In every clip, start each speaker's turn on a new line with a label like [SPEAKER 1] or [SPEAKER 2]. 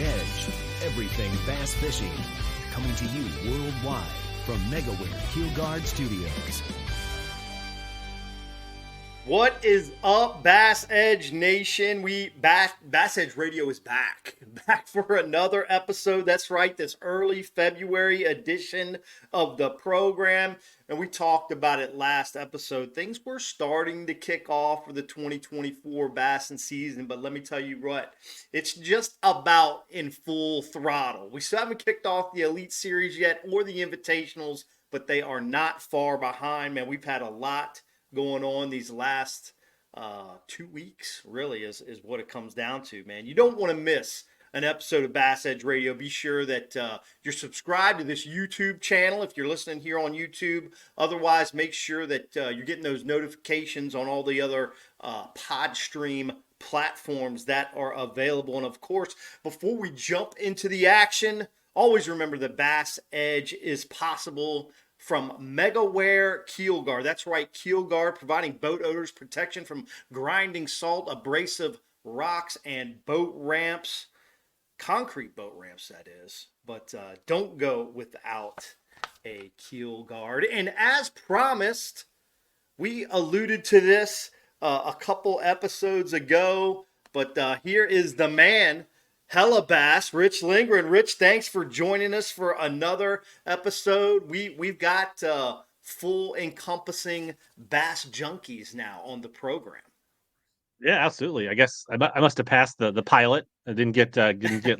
[SPEAKER 1] Edge. Everything bass fishing. Coming to you worldwide from Megaware Keelguard Studios.
[SPEAKER 2] What is up, Bass Edge Nation? Bass Edge Radio is back for another episode. That's right, this early February edition of the program. And we talked about it last episode. Things were starting to kick off for the 2024 bassing season, but let me tell you what, it's just about in full throttle. We still haven't kicked off the Elite Series yet or the Invitationals, but they are not far behind, man. We've had a lot going on these last 2 weeks, really, is what it comes down to, man. You don't want to miss an episode of Bass Edge Radio. Be sure that you're subscribed to this YouTube channel if you're listening here on YouTube. Otherwise, make sure that you're getting those notifications on all the other pod stream platforms that are available. And of course, before we jump into the action, always remember that Bass Edge is possible from Megaware Keelguard. That's right, Keelguard, providing boat owners protection from grinding salt, abrasive rocks, and boat ramps. Concrete boat ramps, that is. But don't go without a Keelguard. And as promised, we alluded to this a couple episodes ago, but here is the man, Hella Bass, Rich Lindgren. Rich, thanks for joining us for another episode. We've got full encompassing bass junkies now on the program.
[SPEAKER 3] Yeah, absolutely. I guess I must have passed the pilot. I didn't get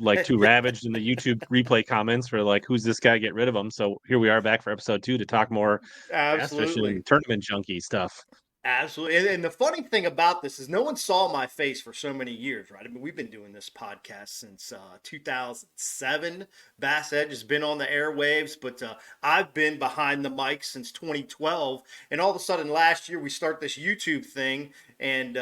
[SPEAKER 3] like too ravaged in the YouTube replay comments for like, who's this guy? Get rid of him. So here we are back for episode 2 to talk more bass fishing and tournament junkie stuff.
[SPEAKER 2] Absolutely. And the funny thing about this is no one saw my face for so many years, right? I mean, we've been doing this podcast since 2007. Bass Edge has been on the airwaves, but I've been behind the mic since 2012. And all of a sudden last year we start this YouTube thing, and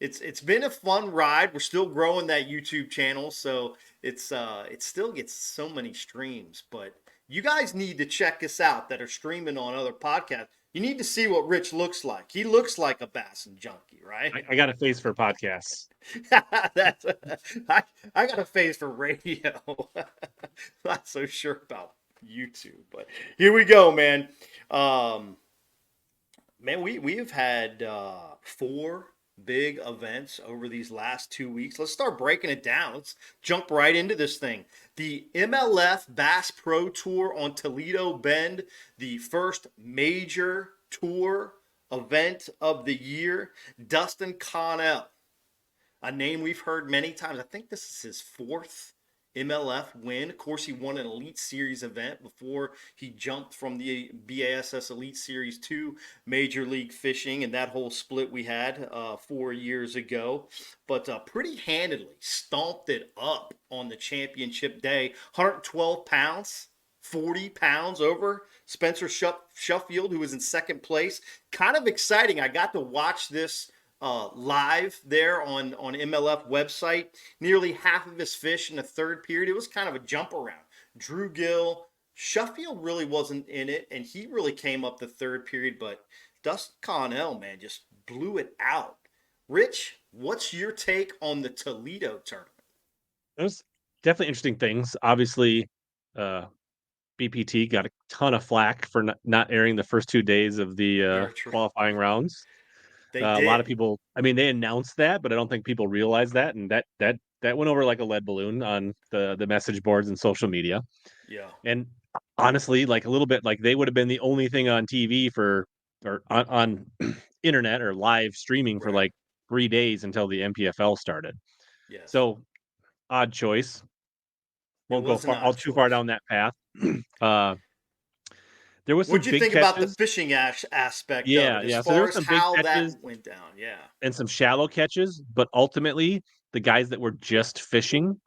[SPEAKER 2] it's been a fun ride. We're still growing that YouTube channel, so it still gets so many streams. But you guys need to check us out that are streaming on other podcasts. You need to see what Rich looks like. He looks like a bass and junkie, right?
[SPEAKER 3] I got a face for podcasts.
[SPEAKER 2] I got a face for radio. Not so sure about YouTube, but here we go, man. Man, we have had 4 big events over these last 2 weeks. Let's start breaking it down. Let's jump right into this thing. The MLF Bass Pro Tour on Toledo Bend, the first major tour event of the year. Dustin Connell, a name we've heard many times. I think this is his 4th MLF win. Of course, he won an Elite Series event before he jumped from the BASS Elite Series to Major League Fishing, and that whole split we had 4 years ago. But pretty handedly stomped it up on the championship day. 112 pounds, 40 pounds over Spencer Shuffield, who was in second place. Kind of exciting. I got to watch this live there on MLF website. Nearly half of his fish in the third period. It was kind of a jump around. Drew Gill, Shuffield really wasn't in it, and he really came up the third period, but Dustin Connell, man, just blew it out. Rich, what's your take on the Toledo tournament?
[SPEAKER 3] There's definitely interesting things. Obviously, BPT got a ton of flack for not airing the first 2 days of the qualifying rounds. A lot of people, I mean, they announced that, but I don't think people realize that. And that went over like a lead balloon on the message boards and social media.
[SPEAKER 2] Yeah.
[SPEAKER 3] And honestly, like a little bit like they would have been the only thing on TV or on internet or live streaming for like 3 days until the NPFL started.
[SPEAKER 2] Yes.
[SPEAKER 3] So odd choice. Won't go too far down that path. There was some
[SPEAKER 2] What'd you think
[SPEAKER 3] catches
[SPEAKER 2] about the fishing aspect?
[SPEAKER 3] Yeah,
[SPEAKER 2] of it,
[SPEAKER 3] yeah.
[SPEAKER 2] as
[SPEAKER 3] So there
[SPEAKER 2] far
[SPEAKER 3] were
[SPEAKER 2] as
[SPEAKER 3] some big
[SPEAKER 2] how
[SPEAKER 3] catches
[SPEAKER 2] that went down, yeah,
[SPEAKER 3] and some shallow catches, but ultimately the guys that were just fishing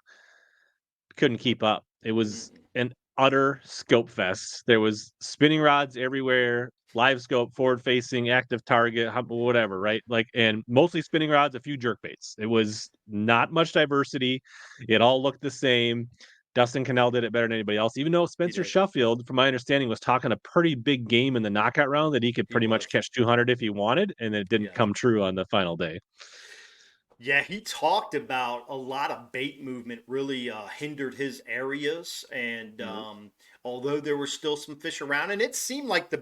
[SPEAKER 3] couldn't keep up. It was an utter scope fest. There was spinning rods everywhere, live scope, forward facing, active target, whatever, right? Like, and mostly spinning rods, a few jerk baits. It was not much diversity. It all looked the same. Dustin Connell did it better than anybody else, even though Spencer Shuffield, from my understanding, was talking a pretty big game in the knockout round that he could pretty much catch 200 if he wanted, and it didn't come true on the final day.
[SPEAKER 2] Yeah, he talked about a lot of bait movement really hindered his areas, and
[SPEAKER 3] Mhm.
[SPEAKER 2] although there were still some fish around, and it seemed like the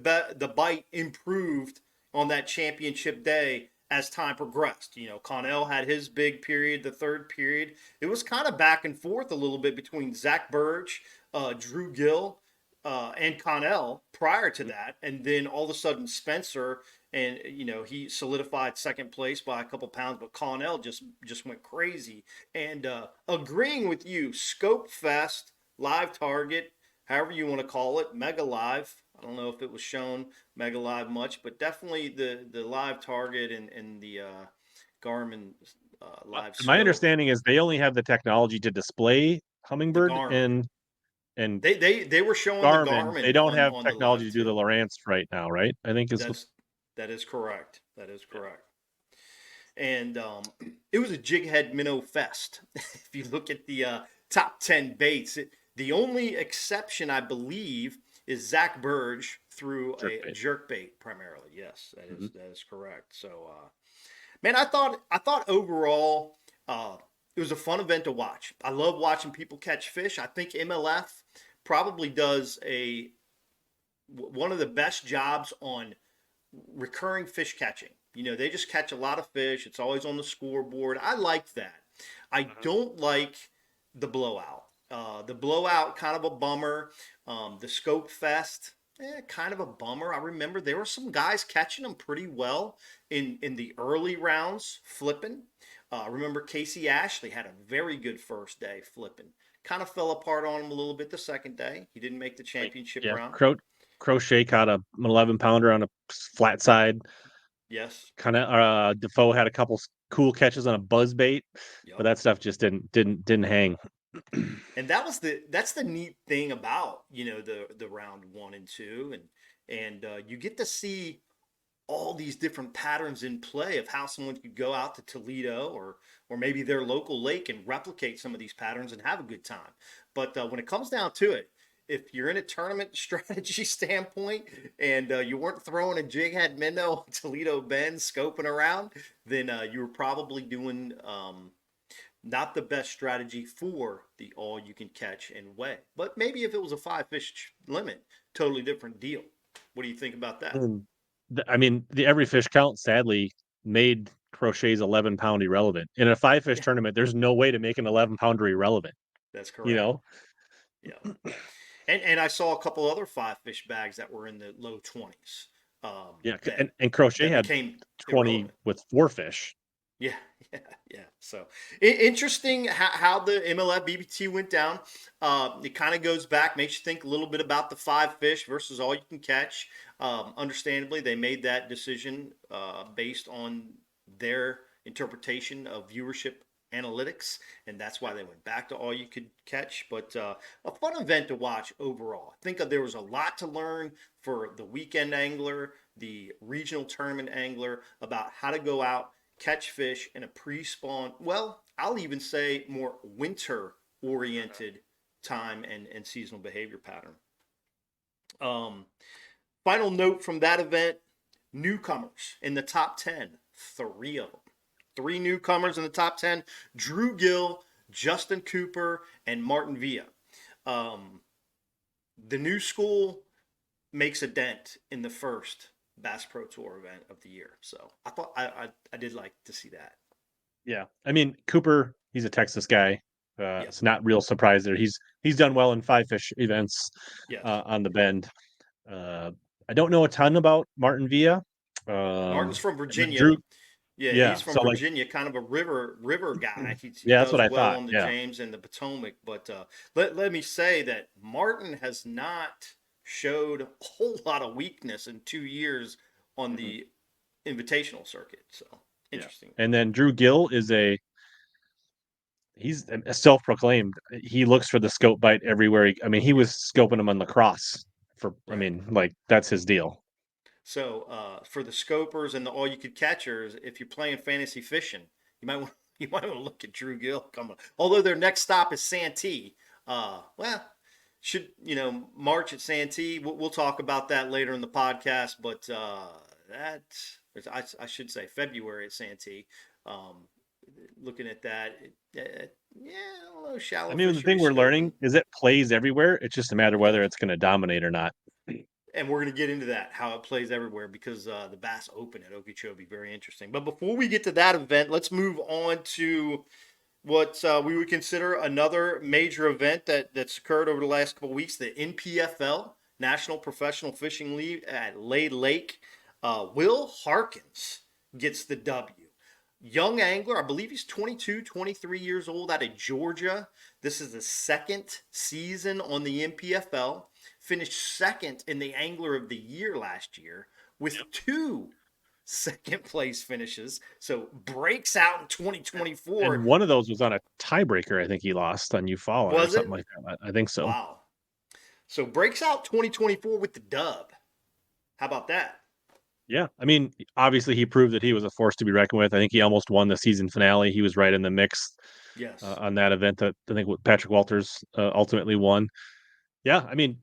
[SPEAKER 2] bite improved on that championship day as time progressed. You know, Connell had his big period, the third period. It was kind of back and forth a little bit between Zach Burge, Drew Gill, and Connell prior to
[SPEAKER 3] Mhm.
[SPEAKER 2] that, and then all of a sudden Spencer, and he solidified second place by a couple pounds, but Connell just went crazy. And agreeing with you, Scope Fest, Live Target, however you want to call it, Mega Live. I don't know if it was shown Mega Live much, but definitely the Live Target and the Garmin Live
[SPEAKER 3] My
[SPEAKER 2] Scope,
[SPEAKER 3] understanding is they only have the technology to display
[SPEAKER 2] the
[SPEAKER 3] Hummingbird
[SPEAKER 2] Garmin.
[SPEAKER 3] and
[SPEAKER 2] They were showing the
[SPEAKER 3] Garmin. They
[SPEAKER 2] Garmin
[SPEAKER 3] don't have
[SPEAKER 2] on the
[SPEAKER 3] technology
[SPEAKER 2] live
[SPEAKER 3] to do the
[SPEAKER 2] too.
[SPEAKER 3] Lowrance right now, right? I think is what.
[SPEAKER 2] That's that is correct. That is
[SPEAKER 3] Yeah.
[SPEAKER 2] correct. And it was a jighead minnow fest. If you look at the top 10 baits, the only exception, I believe, is Zach Burge through a
[SPEAKER 3] Jerkbait.
[SPEAKER 2] jerk bait primarily. Yes, that
[SPEAKER 3] Mhm.
[SPEAKER 2] is correct. So, man, I thought overall it was a fun event to watch. I love watching people catch fish. I think MLF probably does a one of the best jobs on recurring fish catching. They just catch a lot of fish. It's always on the scoreboard. I like that. I
[SPEAKER 3] Mhm.
[SPEAKER 2] don't like the blowout. The blowout, kind of a bummer. The Scope Fest, kind of a bummer. I remember there were some guys catching them pretty well in the early rounds, flipping. I remember Casey Ashley had a very good first day flipping. Kind of fell apart on him a little bit the second day. He didn't make the
[SPEAKER 3] Like,
[SPEAKER 2] championship
[SPEAKER 3] yeah,
[SPEAKER 2] round.
[SPEAKER 3] Crochet caught an 11 pounder on a flat side.
[SPEAKER 2] Yes.
[SPEAKER 3] Kind of Defoe had a couple cool catches on a buzz bait, but
[SPEAKER 2] Yep.
[SPEAKER 3] that stuff just didn't hang.
[SPEAKER 2] And that's the neat thing about the round one and two, and you get to see all these different patterns in play of how someone could go out to Toledo or maybe their local lake and replicate some of these patterns and have a good time. But when it comes down to it, if you're in a tournament strategy standpoint and you weren't throwing a jig head minnow on Toledo Bend scoping around, then you were probably doing not the best strategy for the all you can catch and weigh. But maybe if it was a 5 fish limit, totally different deal. What do you think about that?
[SPEAKER 3] And I mean, the every fish count sadly made Crochet's 11 pound irrelevant. In a 5 fish
[SPEAKER 2] Yeah,
[SPEAKER 3] tournament, there's no way to make an 11 pounder irrelevant.
[SPEAKER 2] that's
[SPEAKER 3] You
[SPEAKER 2] correct.
[SPEAKER 3] know,
[SPEAKER 2] Yeah. And I saw a couple other 5 fish bags that were in the low 20s
[SPEAKER 3] yeah,
[SPEAKER 2] that
[SPEAKER 3] and Crochet had
[SPEAKER 2] became
[SPEAKER 3] 20
[SPEAKER 2] irrelevant.
[SPEAKER 3] with 4 fish.
[SPEAKER 2] Yeah, yeah. So interesting how the MLF BBT went down. It kind of goes back, makes you think a little bit about the 5 fish versus all you can catch. Understandably, they made that decision based on their interpretation of viewership analytics, and that's why they went back to all you could catch. But a fun event to watch overall. I think there was a lot to learn for the weekend angler, the regional tournament angler about how to go out catch fish in a pre-spawn, well, I'll even say more winter oriented time and seasonal behavior pattern. Um, Final note from that event, newcomers in the top 10, three of them. Three newcomers in the top 10, Drew Gill, Justin Cooper, and Martin Villa. Um, the new school makes a dent in the first Bass Pro Tour event of the year. So I thought I did like to see that.
[SPEAKER 3] Yeah, I mean Cooper, he's a Texas guy.
[SPEAKER 2] Yeah.
[SPEAKER 3] It's not real surprise there. He's done well in 5 fish events
[SPEAKER 2] Yes.
[SPEAKER 3] on the Bend. Uh, I don't know a ton about Martin Villa.
[SPEAKER 2] Martin's from
[SPEAKER 3] And then
[SPEAKER 2] Virginia.
[SPEAKER 3] Drew,
[SPEAKER 2] Yeah,
[SPEAKER 3] yeah.
[SPEAKER 2] he's from
[SPEAKER 3] So like,
[SPEAKER 2] Virginia, kind of a river guy. He
[SPEAKER 3] yeah, that's what
[SPEAKER 2] does
[SPEAKER 3] I
[SPEAKER 2] well
[SPEAKER 3] thought.
[SPEAKER 2] on the
[SPEAKER 3] Yeah.
[SPEAKER 2] James and the Potomac. But let me say that Martin has not showed a whole lot of weakness in 2 years on
[SPEAKER 3] Mhm.
[SPEAKER 2] the invitational circuit. So
[SPEAKER 3] Yeah.
[SPEAKER 2] interesting.
[SPEAKER 3] And then Drew Gill is he's a self-proclaimed. He looks for the scope bite everywhere. I mean, he
[SPEAKER 2] Yeah,
[SPEAKER 3] was scoping him on lacrosse for. I
[SPEAKER 2] right.
[SPEAKER 3] mean, like that's his deal.
[SPEAKER 2] So for the scopers and the all you could catchers, if you're playing fantasy fishing, you might want you might want to look at Drew Gill coming. Although their next stop is Santee. Well, should March at Santee? We'll talk about that later in the podcast. But that I should say February at Santee. Um, looking at that, yeah, I don't know, shallow
[SPEAKER 3] I mean, the
[SPEAKER 2] fishery
[SPEAKER 3] thing we're
[SPEAKER 2] scoping.
[SPEAKER 3] learning is it plays everywhere. It's just a matter whether it's going to dominate or not.
[SPEAKER 2] And we're going to get into that, how it plays everywhere, because the Bass Open at Okeechobee, very interesting. But before we get to that event, let's move on to what we would consider another major event that's occurred over the last couple of weeks, the NPFL, National Professional Fishing League at Lake. Will Harkins gets the W. Young angler, I believe he's 22, 23 years old, out of Georgia. This is the second season on the NPFL. Finished second in the Angler of the Year last year with two second place finishes. So breaks out in 2024.
[SPEAKER 3] And one of those was on a tiebreaker. I think he lost on Eufaula or
[SPEAKER 2] Was
[SPEAKER 3] something
[SPEAKER 2] it?
[SPEAKER 3] like that. I think so.
[SPEAKER 2] Wow. So breaks out 2024 with the dub. How about that?
[SPEAKER 3] Yeah, I mean, obviously he proved that he was a force to be reckoned with. I think he almost won the season finale. He was right in the mix
[SPEAKER 2] Yes.
[SPEAKER 3] on that event that I think Patrick Walters ultimately won. Yeah, I mean,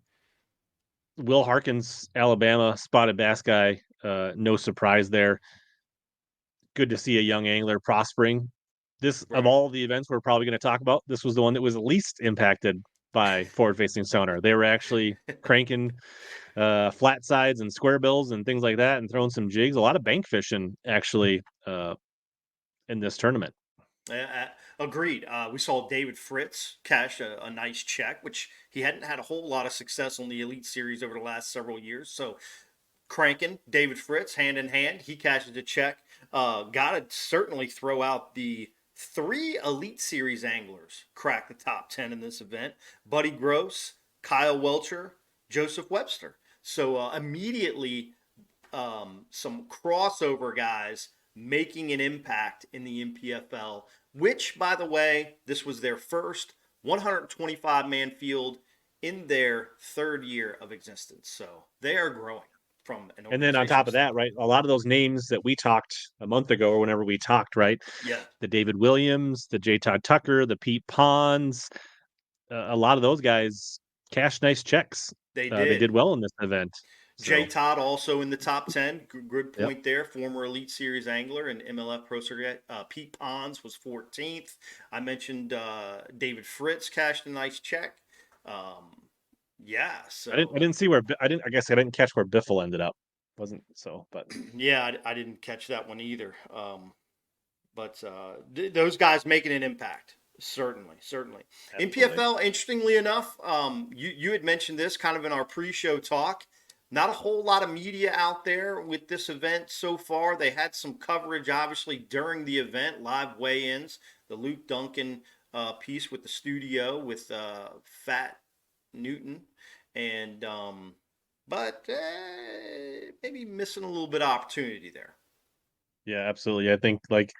[SPEAKER 3] Will Harkins, Alabama spotted bass guy. No surprise there. Good to see a young angler prospering. This of
[SPEAKER 2] Right.
[SPEAKER 3] all the events we're probably going to talk about, this was the one that was least impacted by forward-facing sonar. They were actually cranking flat sides and square bills and things like that, and throwing some jigs. A lot of bank fishing actually in this tournament.
[SPEAKER 2] Agreed. We saw David Fritz cash a nice check, which he hadn't had a whole lot of success on the Elite Series over the last several years. So cranking David Fritz hand in hand, he cashes a check. Got to certainly throw out the three Elite Series anglers crack the top 10 in this event: Buddy Gross, Kyle Welcher, Joseph Webster. So immediately some crossover guys making an impact in the NPFL, which, by the way, this was their first 125 man field in their third year of existence. So they are growing from an
[SPEAKER 3] And then on
[SPEAKER 2] organizational
[SPEAKER 3] top of that,
[SPEAKER 2] standpoint.
[SPEAKER 3] right, a lot of those names that we talked a month ago or whenever we talked, right,
[SPEAKER 2] Yeah,
[SPEAKER 3] the David Williams, the J. Todd Tucker, the Pete Ponds, a lot of those guys cashed nice checks.
[SPEAKER 2] they
[SPEAKER 3] They
[SPEAKER 2] did.
[SPEAKER 3] did well in this event.
[SPEAKER 2] Jay
[SPEAKER 3] So,
[SPEAKER 2] Todd also in the top 10. Good
[SPEAKER 3] yep.
[SPEAKER 2] point there. Former Elite Series angler and MLF Pro Tour. Pete Ponds was 14th. I mentioned David Fritz cashed a nice check. Yeah,
[SPEAKER 3] I
[SPEAKER 2] so
[SPEAKER 3] didn't see where I didn't. I guess I didn't catch where Biffle ended up. Wasn't so, but
[SPEAKER 2] yeah, I didn't catch that one either. But those guys making an impact, certainly, certainly.
[SPEAKER 3] absolutely.
[SPEAKER 2] NPFL, interestingly enough, you had mentioned this kind of in our pre-show talk. Not a whole lot of media out there with this event so far. They had some coverage, obviously, during the event, live weigh-ins, the Luke Duncan piece with the studio with Fat Newton, and but maybe missing a little bit of opportunity there.
[SPEAKER 3] Yeah, absolutely. I think like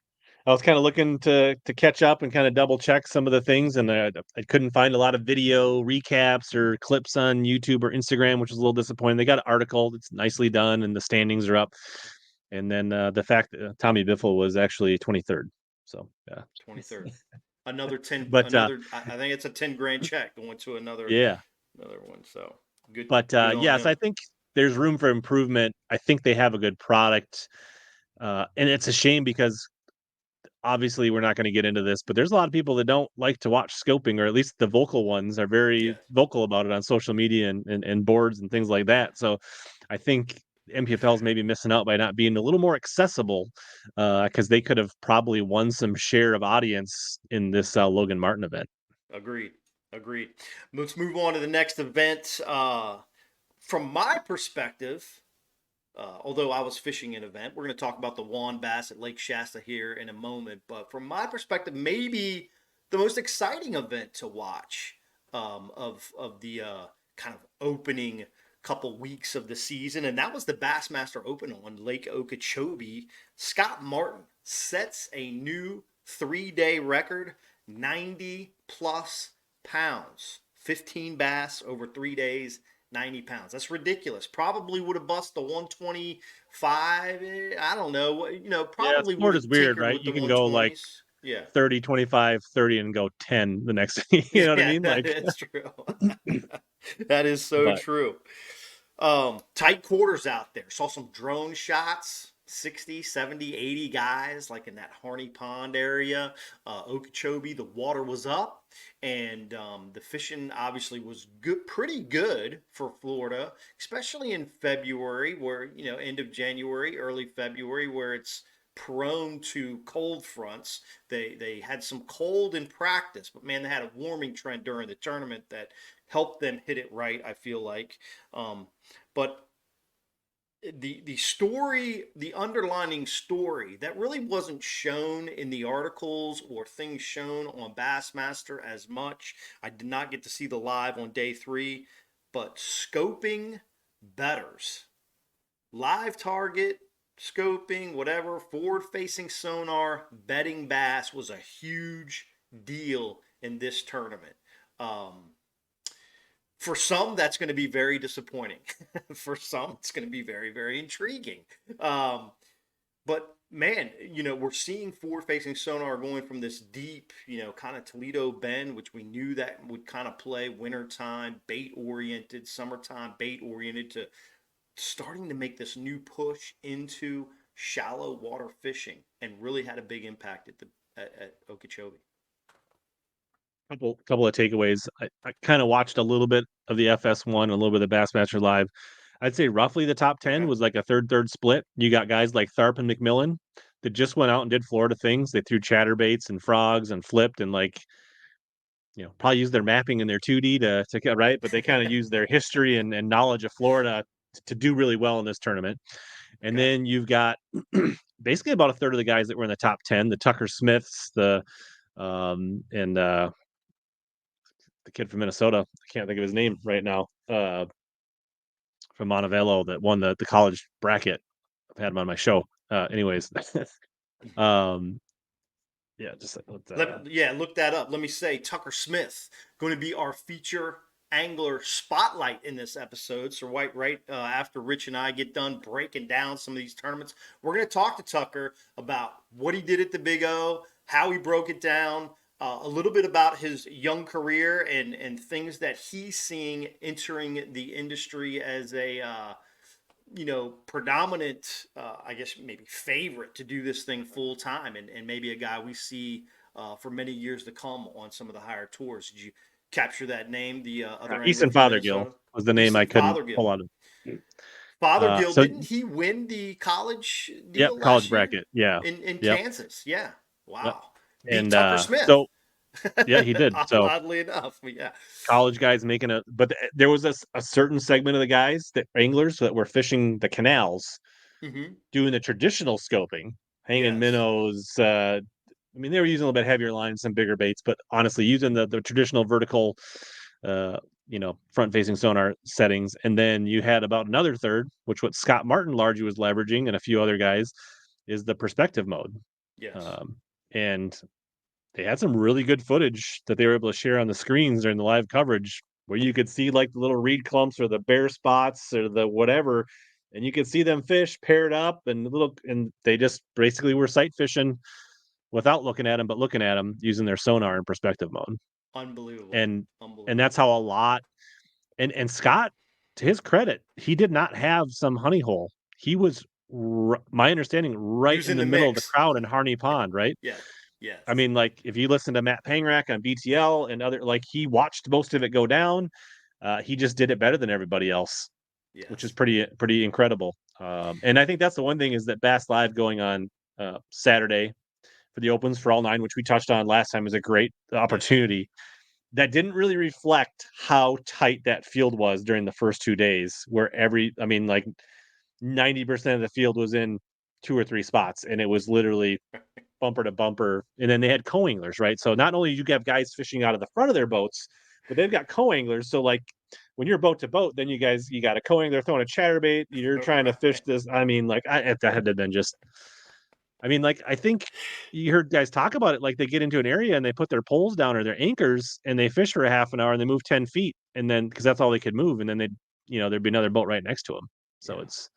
[SPEAKER 3] I was kind of looking to catch up and kind of double check some of the things, and I couldn't find a lot of video recaps or clips on YouTube or Instagram, which was a little disappointing. They got an article that's nicely done, and the standings are up. And then the fact that Tommy Biffle was actually 23rd. So yeah,
[SPEAKER 2] 23rd. Another 10,
[SPEAKER 3] but
[SPEAKER 2] another, I think it's a 10 grand check going to
[SPEAKER 3] yeah,
[SPEAKER 2] another one. So good,
[SPEAKER 3] but
[SPEAKER 2] good on
[SPEAKER 3] yes,
[SPEAKER 2] him.
[SPEAKER 3] I think there's room for improvement. I think they have a good product, and it's a shame because obviously we're not going to get into this, but there's a lot of people that don't like to watch scoping, or at least the vocal ones are very
[SPEAKER 2] Yes,
[SPEAKER 3] vocal about it on social media and boards and things like that. So I think MPFL is maybe missing out by not being a little more accessible, because they could have probably won some share of audience in this Logan Martin event.
[SPEAKER 2] agreed, agreed. Let's move on to the next event. From my perspective, although I was fishing an event, we're going to talk about the Juan Bass at Lake Shasta here in a moment. But from my perspective, maybe the most exciting event to watch of the kind of opening couple weeks of the season, and that was the Bassmaster Open on Lake Okeechobee. Scott Martin sets a new 3 day record, 90 plus pounds, 15 bass over 3 days. 90 pounds. That's ridiculous. Probably would have bust the 125. I don't know.
[SPEAKER 3] Yeah,
[SPEAKER 2] Probably would
[SPEAKER 3] sport is
[SPEAKER 2] have
[SPEAKER 3] weird,
[SPEAKER 2] tinkered
[SPEAKER 3] right?
[SPEAKER 2] with the
[SPEAKER 3] You can go like
[SPEAKER 2] 120s. Yeah.
[SPEAKER 3] 30, 25, 30 and go 10 the next you know what I
[SPEAKER 2] Yeah,
[SPEAKER 3] mean?
[SPEAKER 2] that
[SPEAKER 3] Like,
[SPEAKER 2] is true. That is so
[SPEAKER 3] but
[SPEAKER 2] true. Tight quarters out there. Saw some drone shots. 60, 70, 80 guys, like in that Harney Pond area, Okeechobee. The water was up, and the fishing obviously was good, pretty good for Florida, especially in February, where end of January, early February, where it's prone to cold fronts. They had some cold in practice, but man, they had a warming trend during the tournament that helped them hit it right. I feel like, but the story, the underlining story that really wasn't shown in the articles or things shown on Bassmaster as much. I did not get to see the live on day 3, but scoping betters, live target, scoping, whatever, forward facing sonar, betting bass was a huge deal in this tournament. For some, that's going to be very disappointing. For some, it's going to be very, very intriguing. But man, we're seeing forward-facing sonar going from this deep, kind of Toledo Bend, which we knew that would kind of play wintertime, bait-oriented, summertime, bait-oriented, to starting to make this new push into shallow water fishing, and really had a big impact at Okeechobee.
[SPEAKER 3] Couple of takeaways. I kind of watched a little bit of the FS1, a little bit of the Bassmaster Live. I'd say roughly the top 10 was like a third split. You got guys like Tharp and McMillan that just went out and did Florida things. They threw chatterbaits and frogs and flipped and probably used their mapping and their 2D to get right, but they kind of used their history and knowledge of Florida to do really well in this tournament. And then you've got basically about a third of the guys that were in the top 10, the Tucker Smiths, and the kid from Minnesota. I can't think of his name right now. From Montevallo that won the college bracket. I've had him on my show. Anyways, just
[SPEAKER 2] look that up. Let me say, Tucker Smith going to be our feature angler spotlight in this episode. So right after Rich and I get done breaking down some of these tournaments, we're going to talk to Tucker about what he did at the Big O, how he broke it down, a little bit about his young career and things that he's seeing entering the industry as a predominant, I guess maybe favorite to do this thing full time, and maybe a guy we see for many years to come on some of the higher tours. Did you capture that name? The other
[SPEAKER 3] Easton Fothergill was the name. Easton I couldn't pull out of.
[SPEAKER 2] Fothergill, didn't he win the college deal?
[SPEAKER 3] Yep, college bracket. Yeah,
[SPEAKER 2] in Kansas. Yeah, wow. Yep.
[SPEAKER 3] And
[SPEAKER 2] Tucker Smith.
[SPEAKER 3] So yeah, he did. So
[SPEAKER 2] oddly enough, yeah.
[SPEAKER 3] College guys making but there was a certain segment of the guys, that anglers that were fishing the canals, doing the traditional scoping, hanging minnows. I mean, they were using a little bit heavier lines, some bigger baits, but honestly, using the traditional vertical, front-facing sonar settings. And then you had about another third, which what Scott Martin largely was leveraging, and a few other guys, is the perspective mode.
[SPEAKER 2] Yes.
[SPEAKER 3] And they had some really good footage that they were able to share on the screens during the live coverage, where you could see like the little reed clumps or the bare spots or the whatever, and you could see them fish paired up and they just basically were sight fishing without looking at them, but looking at them using their sonar in perspective mode.
[SPEAKER 2] Unbelievable.
[SPEAKER 3] And that's how a lot. And Scott, to his credit, he did not have some honey hole. He was, my understanding, right in the middle of the crowd in Harney Pond, right?
[SPEAKER 2] Yeah. Yes.
[SPEAKER 3] I mean, like, if you listen to Matt Pangrack on BTL and other, like, he watched most of it go down. He just did it better than everybody else, which is pretty incredible. And I think that's the one thing, is that Bass Live going on Saturday for the Opens for all 9, which we touched on last time, is a great opportunity. That didn't really reflect how tight that field was during the first 2 days, where 90% of the field was in 2 or 3 spots, and it was literally bumper to bumper. And then they had co-anglers, right? So not only do you have guys fishing out of the front of their boats, but they've got co-anglers. So like when you're boat to boat, then you got a co-angler throwing a chatterbait, you're trying to fish this. I mean, like, that had to have been just, I think you heard guys talk about it, like they get into an area and they put their poles down or their anchors and they fish for a half an hour and they move 10 feet, and then, because that's all they could move, and then there'd be another boat right next to them. So it's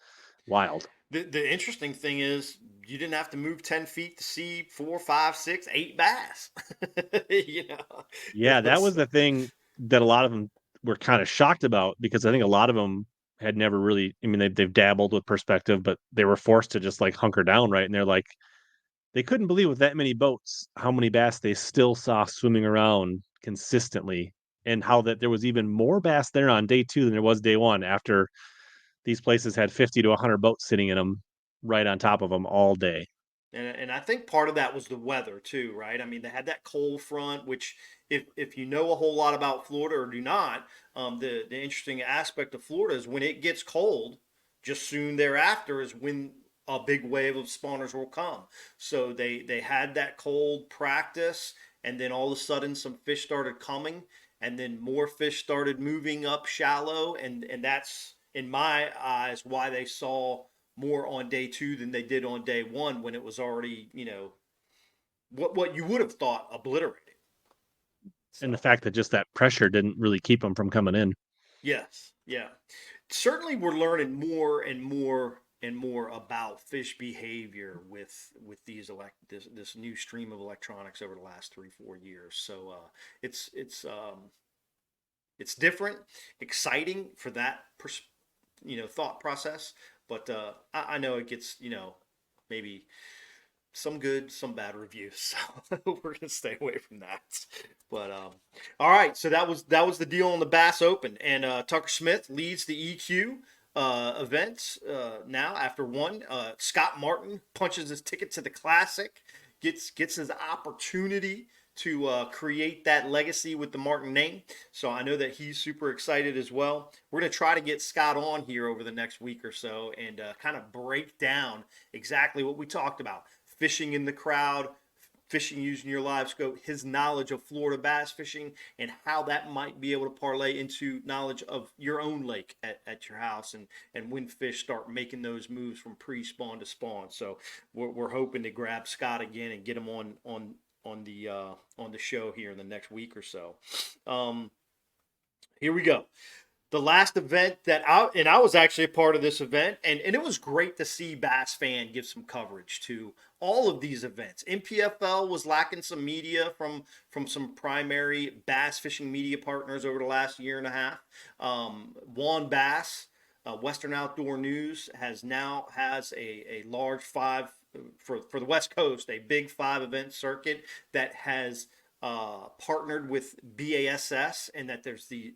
[SPEAKER 3] wild.
[SPEAKER 2] The interesting thing is, you didn't have to move 10 feet to see 4, 5, 6, 8 bass.
[SPEAKER 3] Yeah, that was the thing that a lot of them were kind of shocked about, because I think a lot of them had never really, I mean, they've dabbled with perspective, but they were forced to just like hunker down, right? And they're like, they couldn't believe with that many boats how many bass they still saw swimming around consistently, and how that there was even more bass there on day 2 than there was day 1, after these places had 50 to 100 boats sitting in them right on top of them all day.
[SPEAKER 2] And I think part of that was the weather too, right? I mean, they had that cold front, which if you know a whole lot about Florida or do not, the interesting aspect of Florida is when it gets cold, just soon thereafter is when a big wave of spawners will come. So they had that cold practice, and then all of a sudden some fish started coming, and then more fish started moving up shallow, and that's in my eyes why they saw more on day 2 than they did on day 1, when it was already, what you would have thought obliterated.
[SPEAKER 3] And the
[SPEAKER 2] So
[SPEAKER 3] fact that just that pressure didn't really keep them from coming in.
[SPEAKER 2] yes, yeah, certainly we're learning more and more and more about fish behavior with this new stream of electronics over the last 3-4 years. So it's different, exciting for that thought process. But I know it gets maybe some good, some bad reviews. So we're gonna stay away from that. But all right, so that was the deal on the Bass Open, and Tucker Smith leads the EQ events now after one. Scott Martin punches his ticket to the Classic, gets his opportunity to create that legacy with the Martin name. So I know that he's super excited as well. We're going to try to get Scott on here over the next week or so and kind of break down exactly what we talked about: fishing in the crowd, fishing using your live scope, his knowledge of Florida bass fishing, and how that might be able to parlay into knowledge of your own lake at your house, and when fish start making those moves from pre-spawn to spawn. So we're hoping to grab Scott again and get him on the show here in the next week or so. Here we go. The last event I was actually a part of this event, and it was great to see Bass Fan give some coverage to all of these events. NPFL was lacking some media from some primary bass fishing media partners over the last year and a half. Juan Bass, Western Outdoor News, has a large 5 for the West Coast, a big 5 event circuit that has partnered with BASS, and that there's the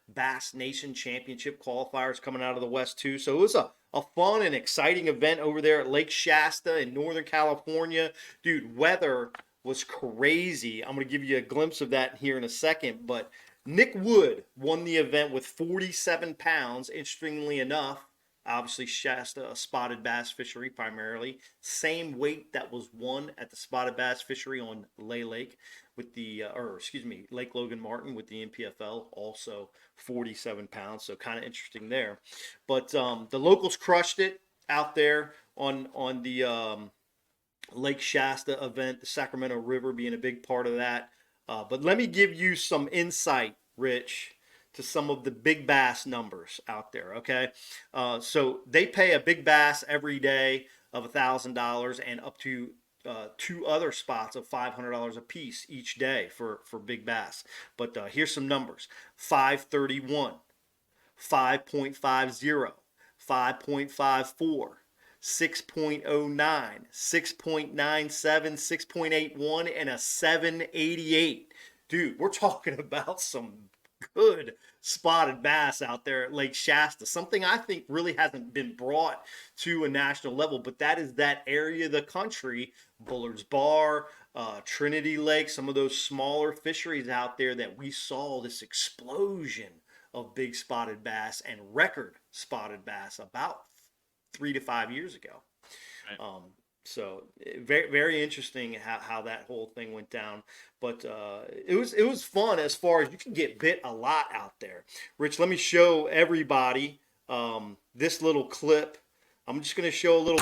[SPEAKER 2] Bass Nation Championship qualifiers coming out of the West too. So it was a fun and exciting event over there at Lake Shasta in Northern California. Dude, weather was crazy. I'm going to give you a glimpse of that here in a second, but Nick Wood won the event with 47 pounds. Interestingly enough, obviously Shasta, a spotted bass fishery primarily, same weight that was won at the spotted bass fishery on Lake with Lake Logan Martin with the NPFL, also 47 pounds. So kind of interesting there. But the locals crushed it out there on the Lake Shasta event, the Sacramento River being a big part of that. But let me give you some insight, Rich, to some of the big bass numbers out there. Okay, so they pay a big bass every day of $1,000 and up to 2 other spots of $500 a piece each day for big bass. But here's some numbers: 531, 5.50, 5.54. 6.09, 6.97, 6.81, and a 788. Dude, we're talking about some good spotted bass out there at Lake Shasta. Something I think really hasn't been brought to a national level, but that is that area of the country, Bullard's Bar, Trinity Lake, some of those smaller fisheries out there, that we saw this explosion of big spotted bass and record spotted bass about 3 to 5 years ago. Right. So very, very interesting how that whole thing went down. But it was fun as far as you can get bit a lot out there. Rich, let me show everybody this little clip. I'm just going to show a little.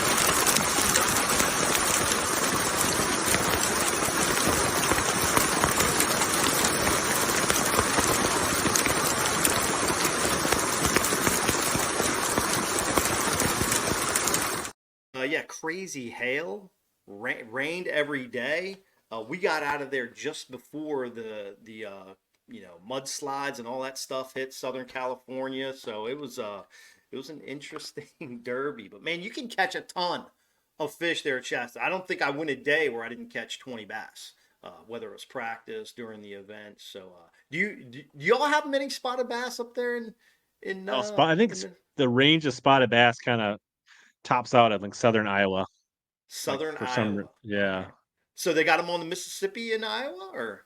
[SPEAKER 2] Crazy hail, rained every day. We got out of there just before the mudslides and all that stuff hit Southern California. So it was an interesting derby. But man, you can catch a ton of fish there at Shasta. I don't think I went a day where I didn't catch 20 bass, whether it was practice during the event. So do y'all have many spotted bass up there in
[SPEAKER 3] Oh, spot. I think
[SPEAKER 2] in the
[SPEAKER 3] the range of spotted bass kind of tops out at like southern Iowa. Like
[SPEAKER 2] Southern
[SPEAKER 3] for some,
[SPEAKER 2] Iowa?
[SPEAKER 3] yeah.
[SPEAKER 2] Okay. So they got them on the Mississippi in Iowa, or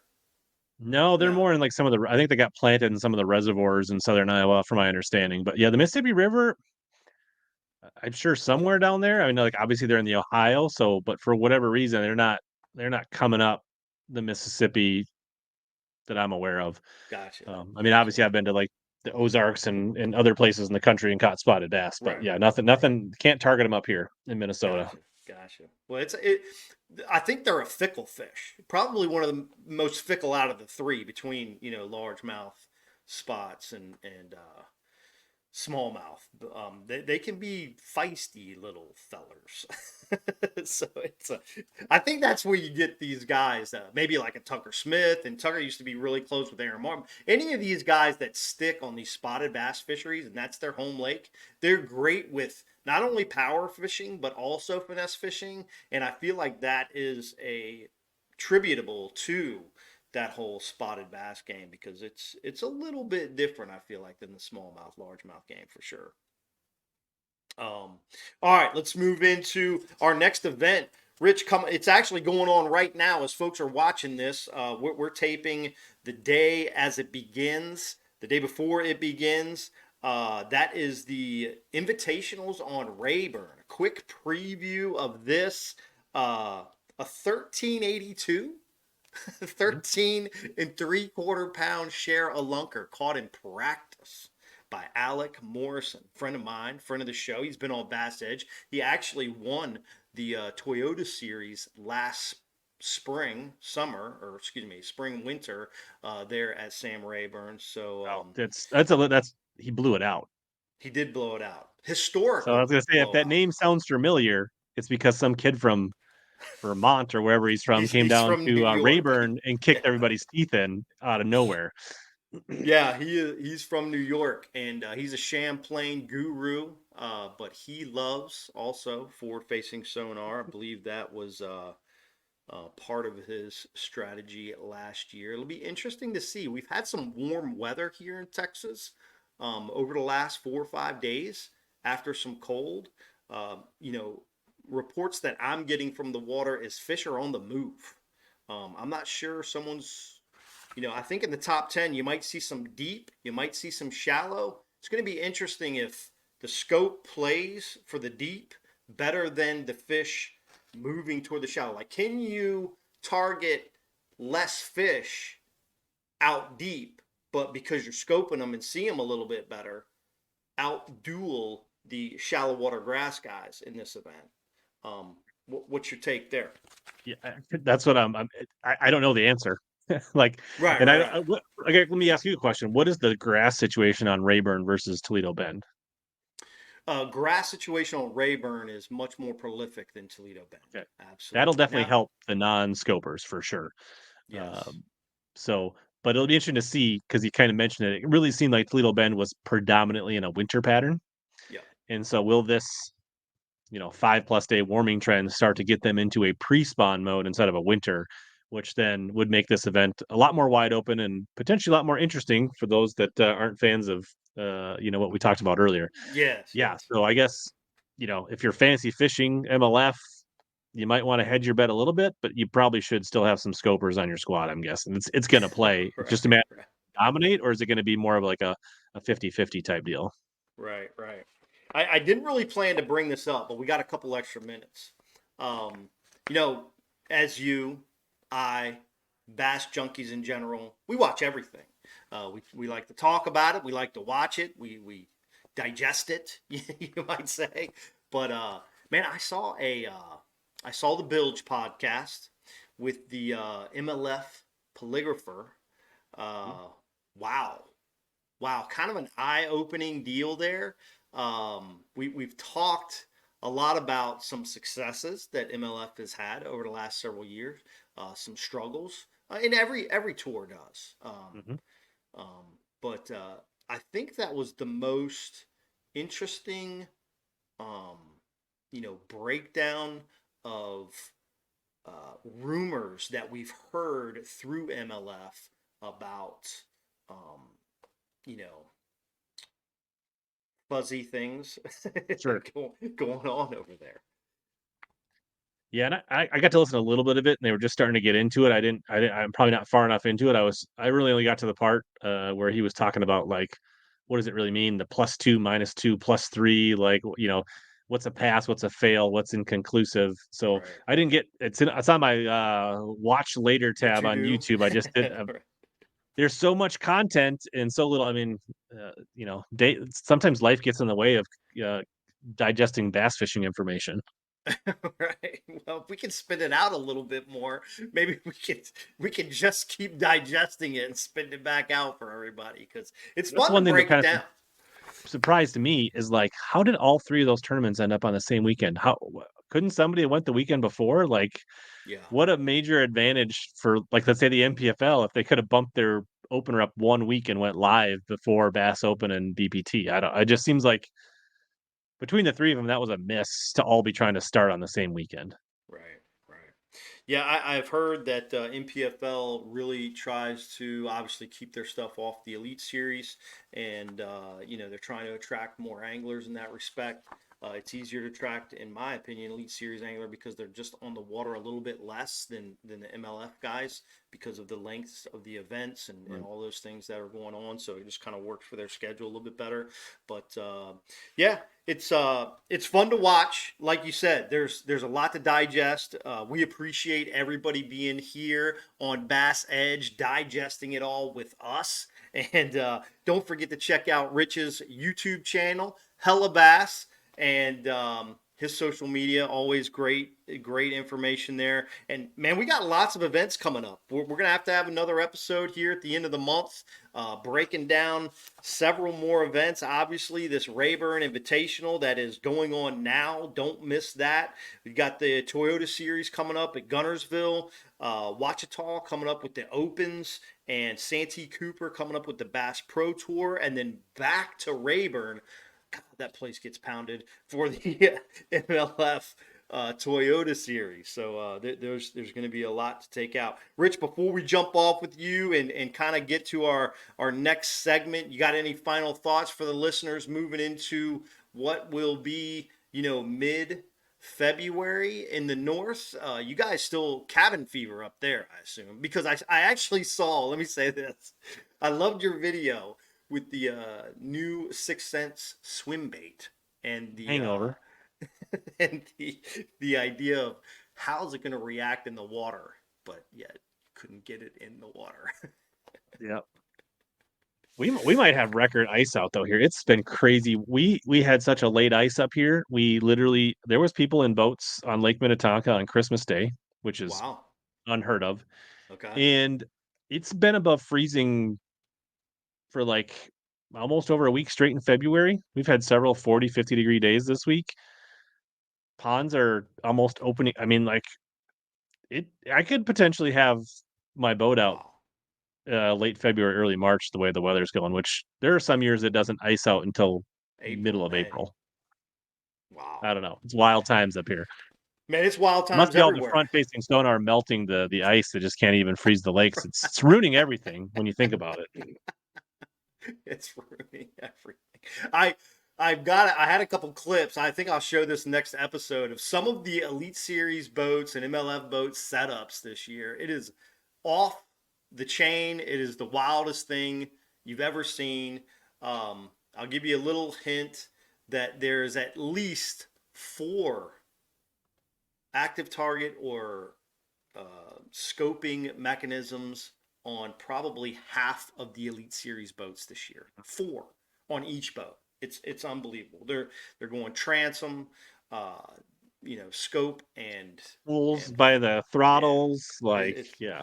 [SPEAKER 3] No, they're
[SPEAKER 2] no?
[SPEAKER 3] more in like some of the. I think they got planted in some of the reservoirs in southern Iowa, from my understanding. But yeah, the Mississippi River, I'm sure somewhere down there. I mean, like obviously they're in the Ohio, so but for whatever reason, they're not coming up the Mississippi that I'm aware of.
[SPEAKER 2] Gotcha.
[SPEAKER 3] I mean,
[SPEAKER 2] Gotcha.
[SPEAKER 3] obviously I've been to like the Ozarks and other places in the country and caught spotted bass, but
[SPEAKER 2] Right.
[SPEAKER 3] yeah, nothing. Can't target them up here in Minnesota.
[SPEAKER 2] Gotcha. Gotcha. Well, I think they're a fickle fish. Probably one of the most fickle out of the three between largemouth spots and smallmouth. They can be feisty little fellers. So I think that's where you get these guys. Maybe like a Tucker Smith, and Tucker used to be really close with Aaron Martin. Any of these guys that stick on these spotted bass fisheries, and that's their home lake, they're great with not only power fishing but also finesse fishing. And I feel like that is a tributable to that whole spotted bass game, because it's a little bit different, I feel like, than the smallmouth largemouth game for sure. All right, let's move into our next event. Rich, it's actually going on right now as folks are watching this. We're taping the day as it begins, the day before it begins. That is the invitationals on Rayburn. A quick preview of this. A 1382 13 and 3/4 pound share a lunker caught in practice by Alec Morrison, friend of mine, friend of the show. He's been on Bass Edge. He actually won the Toyota Series last spring winter there at Sam Rayburn. So
[SPEAKER 3] Oh, that's he blew it out.
[SPEAKER 2] he did blow it out.
[SPEAKER 3] So I
[SPEAKER 2] Historical
[SPEAKER 3] was gonna say, if that
[SPEAKER 2] blowout.
[SPEAKER 3] name sounds familiar, it's because some kid from Vermont or wherever he's from came
[SPEAKER 2] He's
[SPEAKER 3] down
[SPEAKER 2] from New
[SPEAKER 3] to
[SPEAKER 2] York.
[SPEAKER 3] Rayburn and kicked
[SPEAKER 2] Yeah.
[SPEAKER 3] everybody's teeth in out of nowhere.
[SPEAKER 2] Yeah, he's from New York, and he's a Champlain guru. But he loves also forward-facing sonar. I believe that was part of his strategy last year. It'll be interesting to see. We've had some warm weather here in Texas over the last 4 or 5 days after some cold. You know, reports that I'm getting from the water is fish are on the move. I'm not sure someone's I think in the top 10, you might see some deep, you might see some shallow. It's going to be interesting if the scope plays for the deep better than the fish moving toward the shallow. Like, can you target less fish out deep, but because you're scoping them and see them a little bit better, out duel the shallow water grass guys in this event? What's your take there?
[SPEAKER 3] Yeah, that's what I don't know the answer. Like,
[SPEAKER 2] Right,
[SPEAKER 3] and
[SPEAKER 2] right, right.
[SPEAKER 3] okay, let me ask you a question. What is the grass situation on Rayburn versus Toledo Bend?
[SPEAKER 2] Grass situation on Rayburn is much more prolific than Toledo Bend.
[SPEAKER 3] Okay. That'll
[SPEAKER 2] Absolutely.
[SPEAKER 3] definitely
[SPEAKER 2] Now,
[SPEAKER 3] help the non-scopers for sure.
[SPEAKER 2] yes.
[SPEAKER 3] Um, so, but it'll be interesting to see because you kind of mentioned it. It really seemed like Toledo Bend was predominantly in a winter pattern,
[SPEAKER 2] Yeah.
[SPEAKER 3] and so will this 5+ day warming trend start to get them into a pre-spawn mode instead of a winter, which then would make this event a lot more wide open and potentially a lot more interesting for those that aren't fans of what we talked about earlier.
[SPEAKER 2] Yes,
[SPEAKER 3] Yeah,
[SPEAKER 2] yes.
[SPEAKER 3] so I guess if you're fancy fishing MLF, you might want to hedge your bet a little bit, but you probably should still have some scopers on your squad. I'm guessing it's going to play. It's just a
[SPEAKER 2] Right,
[SPEAKER 3] matter
[SPEAKER 2] right,
[SPEAKER 3] of dominate, or is it going to be more of like a 50-50 type deal?
[SPEAKER 2] right, right. I didn't really plan to bring this up, but we got a couple extra minutes. Um, you know, as I, bass junkies in general, we watch everything. We like to talk about it. We like to watch it. We digest it, you might say. But man, I saw the Bilge podcast with the MLF polygrapher. Uh, wow, wow, kind of an eye-opening deal there. We've talked a lot about some successes that MLF has had over the last several years, some struggles, and every tour does.
[SPEAKER 3] Mhm.
[SPEAKER 2] But I think that was the most interesting, um, breakdown of rumors that we've heard through MLF about, um, you know, fuzzy things
[SPEAKER 3] Sure.
[SPEAKER 2] going on over there.
[SPEAKER 3] Yeah, and I got to listen to a little bit of it, and they were just starting to get into it. I'm probably not far enough into it. I really only got to the part where he was talking about like, what does it really mean? The +2, -2, +3, like what's a pass, what's a fail, what's inconclusive. So
[SPEAKER 2] Right.
[SPEAKER 3] I didn't get it's on my watch later
[SPEAKER 2] Your
[SPEAKER 3] tab
[SPEAKER 2] to
[SPEAKER 3] on
[SPEAKER 2] do.
[SPEAKER 3] YouTube. I just did. There's so much content and so little. I mean, sometimes life gets in the way of uh, digesting bass fishing information.
[SPEAKER 2] Right. Well, if we can spit it out a little bit more, maybe we can just keep digesting it and spitting it back out for everybody because it's
[SPEAKER 3] That's
[SPEAKER 2] fun to
[SPEAKER 3] one thing that
[SPEAKER 2] break it
[SPEAKER 3] kind of
[SPEAKER 2] down.
[SPEAKER 3] surprised me is like, how did all three of those tournaments end up on the same weekend? Couldn't somebody have went the weekend before? Like,
[SPEAKER 2] Yeah.
[SPEAKER 3] what a major advantage for, like, let's say the NPFL if they could have bumped their opener up 1 week and went live before Bass Open and BPT. I don't. It just seems like between the three of them, that was a miss to all be trying to start on the same weekend.
[SPEAKER 2] Right. Right. Yeah, I've heard that NPFL really tries to obviously keep their stuff off the Elite Series, and they're trying to attract more anglers in that respect. It's easier to attract, in my opinion, Elite Series angler because they're just on the water a little bit less than the MLF guys because of the lengths of the events and
[SPEAKER 3] Right.
[SPEAKER 2] all those things that are going on. So it just kind of works for their schedule a little bit better. But yeah, it's fun to watch. Like you said, there's a lot to digest. We appreciate everybody being here on Bass Edge, digesting it all with us. And don't forget to check out Rich's YouTube channel, Hella Bass, and his social media. Always great information there. And man, we got lots of events coming up. We're gonna have to have another episode here at the end of the month, breaking down several more events. Obviously, this Rayburn Invitational that is going on now. Don't miss that. We got the Toyota Series coming up at Gunnersville, Ouachita coming up with the Opens, and Santee Cooper coming up with the Bass Pro Tour, and then back to Rayburn. God, that place gets pounded for the MLF Toyota Series. So there's going to be a lot to take out. Rich, before we jump off with you and kind of get to our next segment, you got any final thoughts for the listeners moving into what will be mid February in the north? You guys still cabin fever up there, I assume, because I actually saw. Let me say this: I loved your video with the new Sixth Sense swim bait and the
[SPEAKER 3] Hangover.
[SPEAKER 2] and the idea of how's it going to react in the water, but yet couldn't get it in the water.
[SPEAKER 3] Yeah. We might have record ice out though here. It's been crazy. We had such a late ice up here. We literally there was people in boats on Lake Minnetonka on Christmas Day, which is
[SPEAKER 2] Wow.
[SPEAKER 3] unheard of.
[SPEAKER 2] Okay.
[SPEAKER 3] And it's been above freezing for like almost over a week straight in February. We've had several 40, 50-degree days this week. Ponds are almost opening. I mean, like I could potentially have my boat out
[SPEAKER 2] Wow.
[SPEAKER 3] late February, early March, the way the weather's going, which there are some years it doesn't ice out until
[SPEAKER 2] April,
[SPEAKER 3] middle of
[SPEAKER 2] May.
[SPEAKER 3] April.
[SPEAKER 2] Wow.
[SPEAKER 3] I don't know. It's wild times up here.
[SPEAKER 2] Man, it's wild
[SPEAKER 3] It must
[SPEAKER 2] times
[SPEAKER 3] be all the
[SPEAKER 2] everywhere.
[SPEAKER 3] front facing sonar melting the ice that just can't even freeze the lakes. It's ruining everything when you think about it.
[SPEAKER 2] It's ruining everything. I had a couple clips. I think I'll show this next episode of some of the Elite Series boats and MLF boat setups this year. It is off the chain. It is the wildest thing you've ever seen. I'll give you a little hint that there's at least four active target or scoping mechanisms on probably half of the Elite Series boats this year. Four on each boat. It's unbelievable. They're going transom, uh, scope
[SPEAKER 3] Pulls
[SPEAKER 2] and
[SPEAKER 3] by the
[SPEAKER 2] yeah,
[SPEAKER 3] throttles, like
[SPEAKER 2] it's
[SPEAKER 3] yeah.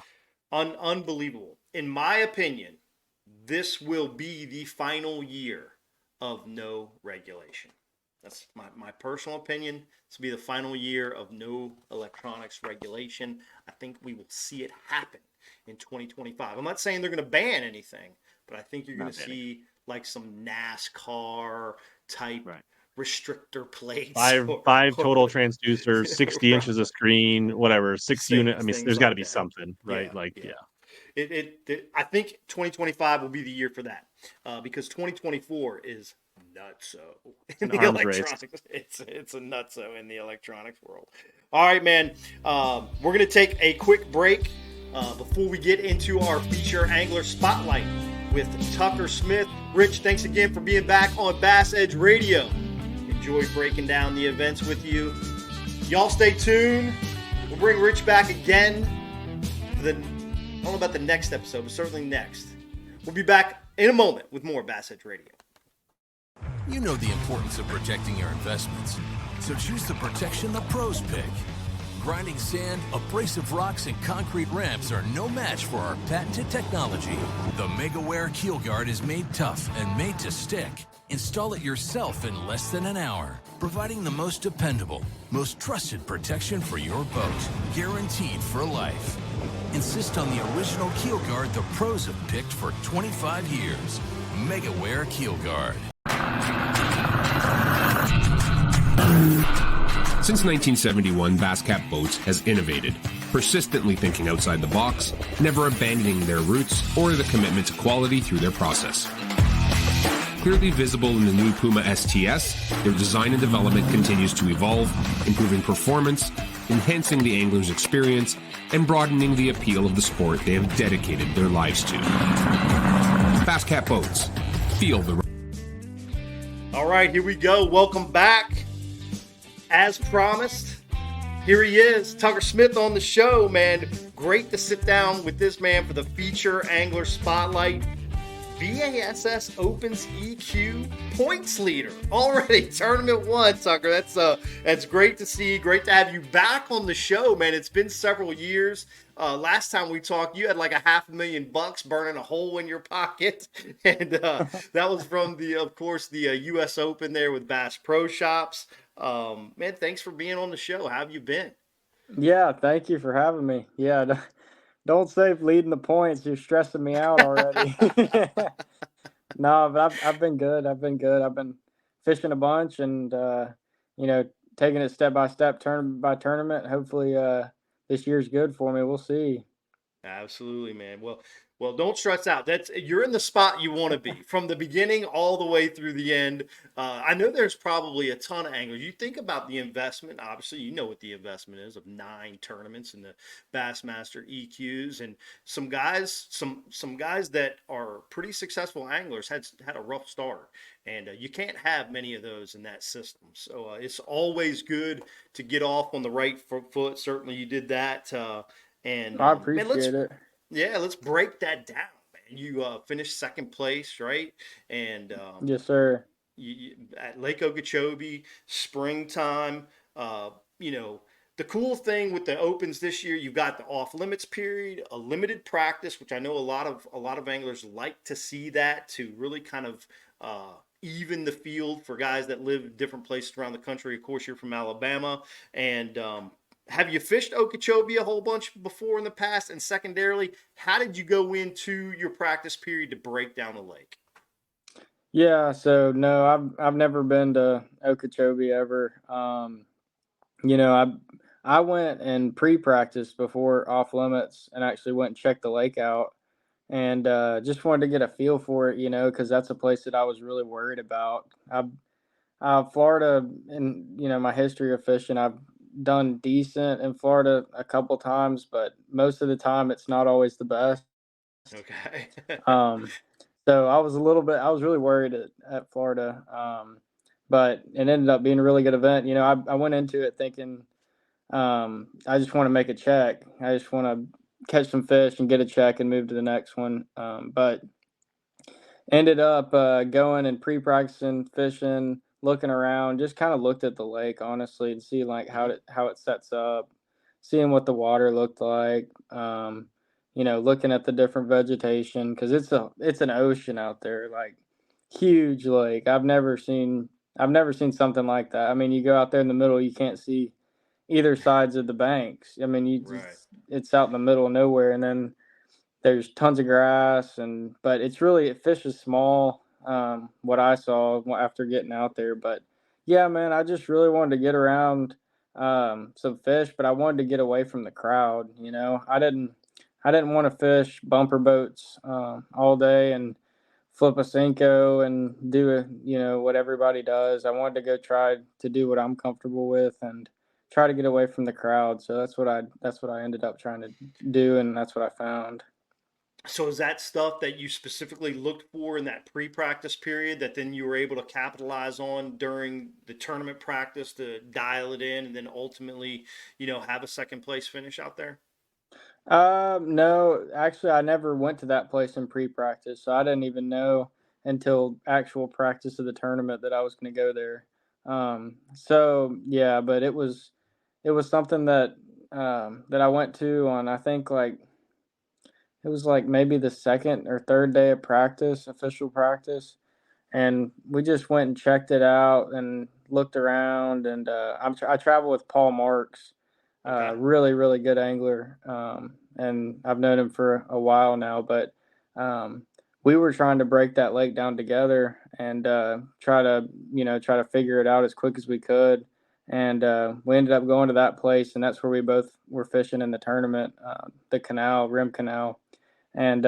[SPEAKER 2] unbelievable. In my opinion, this will be the final year of no regulation. That's my personal opinion. This will be the final year of no electronics regulation. I think we will see it happen in 2025. I'm not saying they're going to ban anything, but I think you're going to see like some NASCAR type restrictor plates.
[SPEAKER 3] Five total transducers, 60 inches of screen, whatever, 6 unit. I mean, there's got to be something, right?
[SPEAKER 2] I think 2025 will be the year for that, because 2024 is nutso in the electronics. It's a nutso in the electronics world. All right, man. We're gonna take a quick break before we get into our feature angler spotlight with Tucker Smith. Rich, thanks again for being back on Bass Edge Radio. Enjoy breaking down the events with you. Y'all stay tuned. We'll bring Rich back again for I don't know about the next episode, but certainly next. We'll be back in a moment with more Bass Edge Radio.
[SPEAKER 4] You know the importance of protecting your investments, so choose the protection the pros pick. Grinding sand, abrasive rocks, and concrete ramps are no match for our patented technology. The Megaware Keel Guard is made tough and made to stick. Install it yourself in less than an hour, providing the most dependable, most trusted protection for your boat, guaranteed for life. Insist on the original keel guard the pros have picked for 25 years. Megaware Keel Guard.
[SPEAKER 5] Since 1971, Basscat Boats has innovated, persistently thinking outside the box, never abandoning their roots or the commitment to quality through their process. Clearly visible in the new Puma STS, their design and development continues to evolve, improving performance, enhancing the angler's experience, and broadening the appeal of the sport they have dedicated their lives to. Basscat Boats. Feel the...
[SPEAKER 2] All right, here we go. Welcome back. As promised, here he is, Tucker Smith on the show, man. Great to sit down with this man for the feature angler spotlight. BASS Open's EQ points leader already, tournament one, Tucker. That's great to see. Great to have you back on the show, man. It's been several years. Last time we talked, you had like $500,000 burning a hole in your pocket, and that was from of course, the U.S. Open there with Bass Pro Shops. Man, thanks for being on the show. How have you been?
[SPEAKER 6] Yeah, thank you for having me. Yeah, don't say leading the points. You're stressing me out already. No, but I've been good. I've been fishing a bunch and, taking it step by step, tournament by tournament. Hopefully this year's good for me. We'll see.
[SPEAKER 2] Absolutely, man. Well, don't stress out. You're in the spot you want to be from the beginning all the way through the end. I know there's probably a ton of anglers. You think about the investment. Obviously, you know what the investment is of 9 tournaments in the Bassmaster EQs, and some guys that are pretty successful anglers had a rough start, and you can't have many of those in that system. So it's always good to get off on the right foot. Certainly, you did that, and
[SPEAKER 6] I appreciate it.
[SPEAKER 2] Yeah, let's break that down, man. You finished second place, right? And
[SPEAKER 6] yes, sir.
[SPEAKER 2] You, at Lake Okeechobee, springtime. The cool thing with the Opens this year, you've got the off limits period, a limited practice, which I know a lot of anglers like to see that to really kind of even the field for guys that live in different places around the country. Of course, you're from Alabama, and have you fished Okeechobee a whole bunch before in the past? And secondarily, how did you go into your practice period to break down the lake?
[SPEAKER 6] Yeah, so no, I've never been to Okeechobee ever. I went and pre-practiced before off limits and actually went and checked the lake out, and just wanted to get a feel for it, because that's a place that I was really worried about. Florida, and my history of fishing, I've done decent in Florida a couple times, but most of the time it's not always the best.
[SPEAKER 2] Okay.
[SPEAKER 6] So I was really worried at Florida. But it ended up being a really good event. I went into it thinking, I just want to make a check. I just want to catch some fish and get a check and move to the next one. But ended up going and pre-practicing, fishing, looking around, just kind of looked at the lake, honestly, to see like how it sets up, seeing what the water looked like, looking at the different vegetation, because it's an ocean out there, like huge lake. I've never seen something like that. I mean, you go out there in the middle, you can't see either sides of the banks. I mean, it's out in the middle of nowhere, and then there's tons of grass, but it fish is small. What I saw after getting out there, but yeah, man, I just really wanted to get around some fish, but I wanted to get away from the crowd. I didn't want to fish bumper boats all day and flip a Cinco and do what everybody does. I wanted to go try to do what I'm comfortable with and try to get away from the crowd. So that's what I ended up trying to do, and that's what I found.
[SPEAKER 2] So is that stuff that you specifically looked for in that pre-practice period that then you were able to capitalize on during the tournament practice to dial it in and then ultimately, have a second place finish out there?
[SPEAKER 6] No, actually, I never went to that place in pre-practice, so I didn't even know until actual practice of the tournament that I was going to go there. So yeah, but it was something that I went to on, I think, like it was like maybe the second or third day of practice, official practice, and we just went and checked it out and looked around. And I travel with Paul Marks,
[SPEAKER 2] Okay.
[SPEAKER 6] really really good angler, and I've known him for a while now. But um, we were trying to break that lake down together and try to figure it out as quick as we could. And we ended up going to that place, and that's where we both were fishing in the tournament, the canal, Rim Canal. And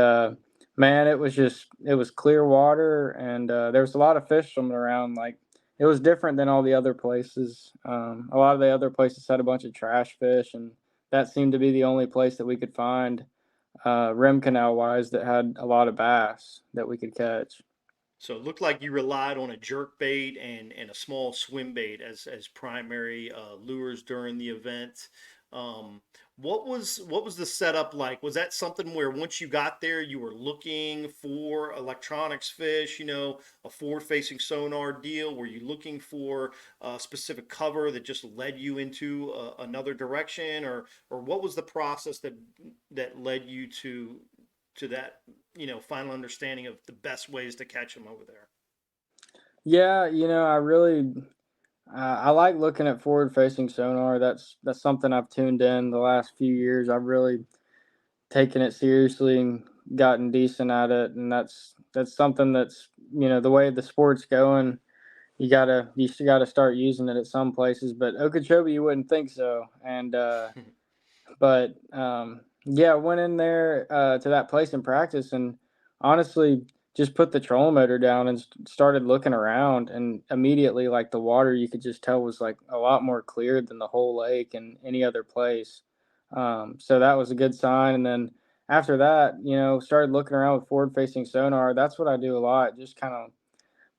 [SPEAKER 6] man, it was clear water, and there was a lot of fish swimming around. Like, it was different than all the other places. A lot of the other places had a bunch of trash fish, and that seemed to be the only place that we could find, rim canal wise, that had a lot of bass that we could catch.
[SPEAKER 2] So it looked like you relied on a jerk bait and a small swim bait as primary lures during the event. Um, what was the setup like? Was that something where once you got there, you were looking for electronics fish, a forward-facing sonar deal? Were you looking for a specific cover that just led you into another direction, or what was the process that led you to that final understanding of the best ways to catch them over there?
[SPEAKER 6] Yeah, I like looking at forward facing sonar. That's something I've tuned in the last few years. I've really taken it seriously and gotten decent at it, and that's something that's, the way the sport's going. You gotta start using it at some places, but Okeechobee, you wouldn't think so. And but yeah, I went in there to that place in practice, and honestly, just put the trolling motor down and started looking around, and immediately, like, the water, you could just tell was like a lot more clear than the whole lake and any other place. So that was a good sign. And then after that, started looking around with forward facing sonar. That's what I do a lot, just kind of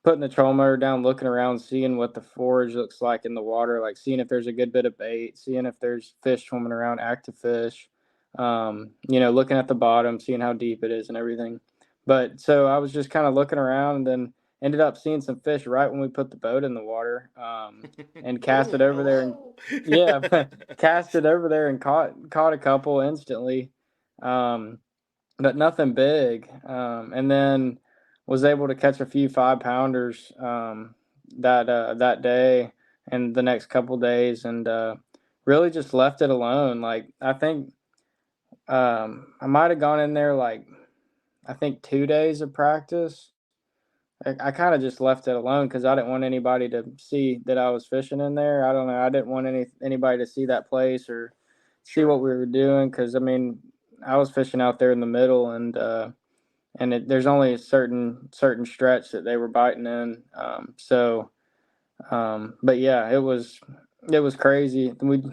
[SPEAKER 6] putting the trolling motor down, looking around, seeing what the forage looks like in the water, like seeing if there's a good bit of bait, seeing if there's fish swimming around, active fish, looking at the bottom, seeing how deep it is and everything. But so I was just kind of looking around, and then ended up seeing some fish right when we put the boat in the water, and cast it
[SPEAKER 2] Boom,
[SPEAKER 6] over there. And
[SPEAKER 2] hello.
[SPEAKER 6] yeah, cast it over there and caught a couple instantly. Um, but nothing big. And then was able to catch a few 5 pounders that day and the next couple days, and really just left it alone. Like, I think I might have gone in there, like, I think 2 days of practice. I kind of just left it alone because I didn't want anybody to see that I was fishing in there. I don't know. I didn't want anybody to see that place or see
[SPEAKER 2] Sure.
[SPEAKER 6] what we were doing, because I mean, I was fishing out there in the middle, and there's only a certain stretch that they were biting in. But yeah, it was crazy. We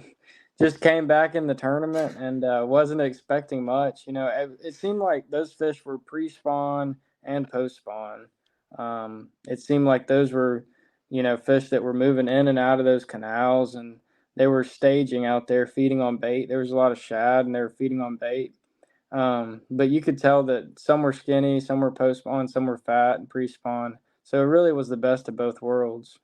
[SPEAKER 6] just came back in the tournament and wasn't expecting much. It seemed like those fish were pre-spawn and post-spawn. It seemed like those were, fish that were moving in and out of those canals, and they were staging out there, feeding on bait. There was a lot of shad, and they were feeding on bait. But you could tell that some were skinny, some were post spawn, some were fat and pre spawn. So it really was the best of both worlds.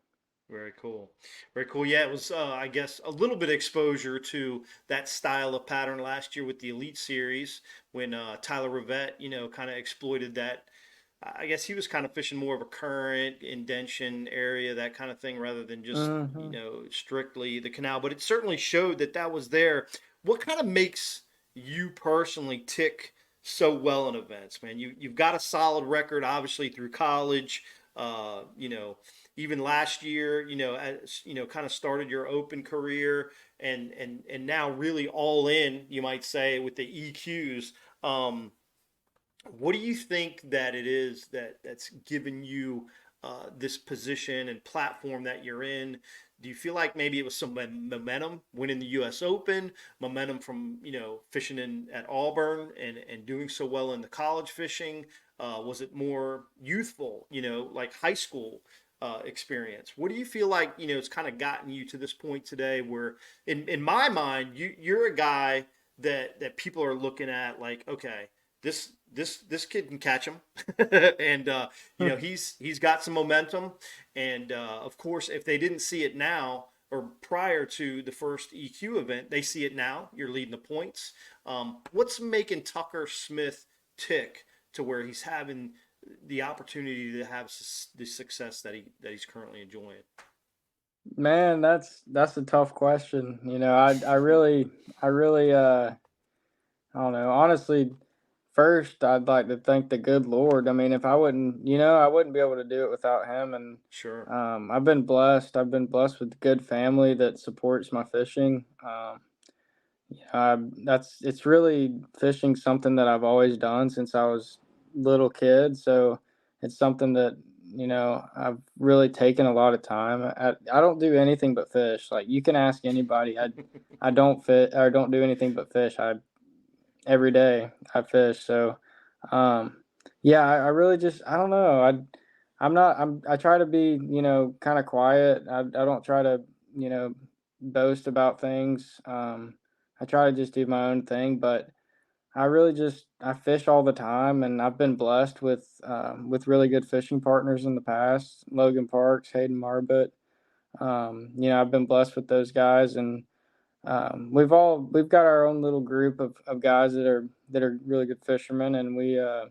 [SPEAKER 2] Very cool. Very cool. Yeah, it was, I guess, a little bit of exposure to that style of pattern last year with the Elite Series when Tyler Rivette, kind of exploited that. I guess he was kind of fishing more of a current, indention area, that kind of thing, rather than just,
[SPEAKER 6] Hmm.
[SPEAKER 2] strictly the canal. But it certainly showed that that was there. What kind of makes you personally tick so well in events, man. You've got a solid record, obviously through college. You know, even last year, as kind of started your open career, and now really all in, you might say, with the EQs. Um, what do you think that it is that's given you this position and platform that you're in? Do you feel like maybe it was some momentum winning the U.S. Open, momentum from fishing in at Auburn and doing so well in the college fishing? Was it more youthful, like high school experience? What do you feel like it's kind of gotten you to this point today, where in my mind you're a guy that people are looking at like, okay, this kid can catch him, and he's got some momentum, and of course, if they didn't see it now or prior to the first EQ event, they see it now. You're leading the points. What's making Tucker Smith tick to where he's having the opportunity to have the success that he's currently enjoying?
[SPEAKER 6] Man, that's a tough question. I really I don't know. Honestly, first I'd like to thank the good Lord. I mean, if I wouldn't, I wouldn't be able to do it without him. And
[SPEAKER 2] Sure.
[SPEAKER 6] I've been blessed. I've been blessed with a good family that supports my fishing. It's really fishing something that I've always done since I was little kid. So it's something that I've really taken a lot of time. I don't do anything but fish. Like, you can ask anybody. I don't fit or don't do anything but fish. Every day I fish. So yeah, I really just, I don't know. I try to be kind of quiet. I don't try to you know boast about things. I try to just do my own thing, but I fish all the time, and I've been blessed with really good fishing partners in the past. Logan Parks, Hayden Marbut. I've been blessed with those guys, and we've got our own little group of guys that are really good fishermen, and I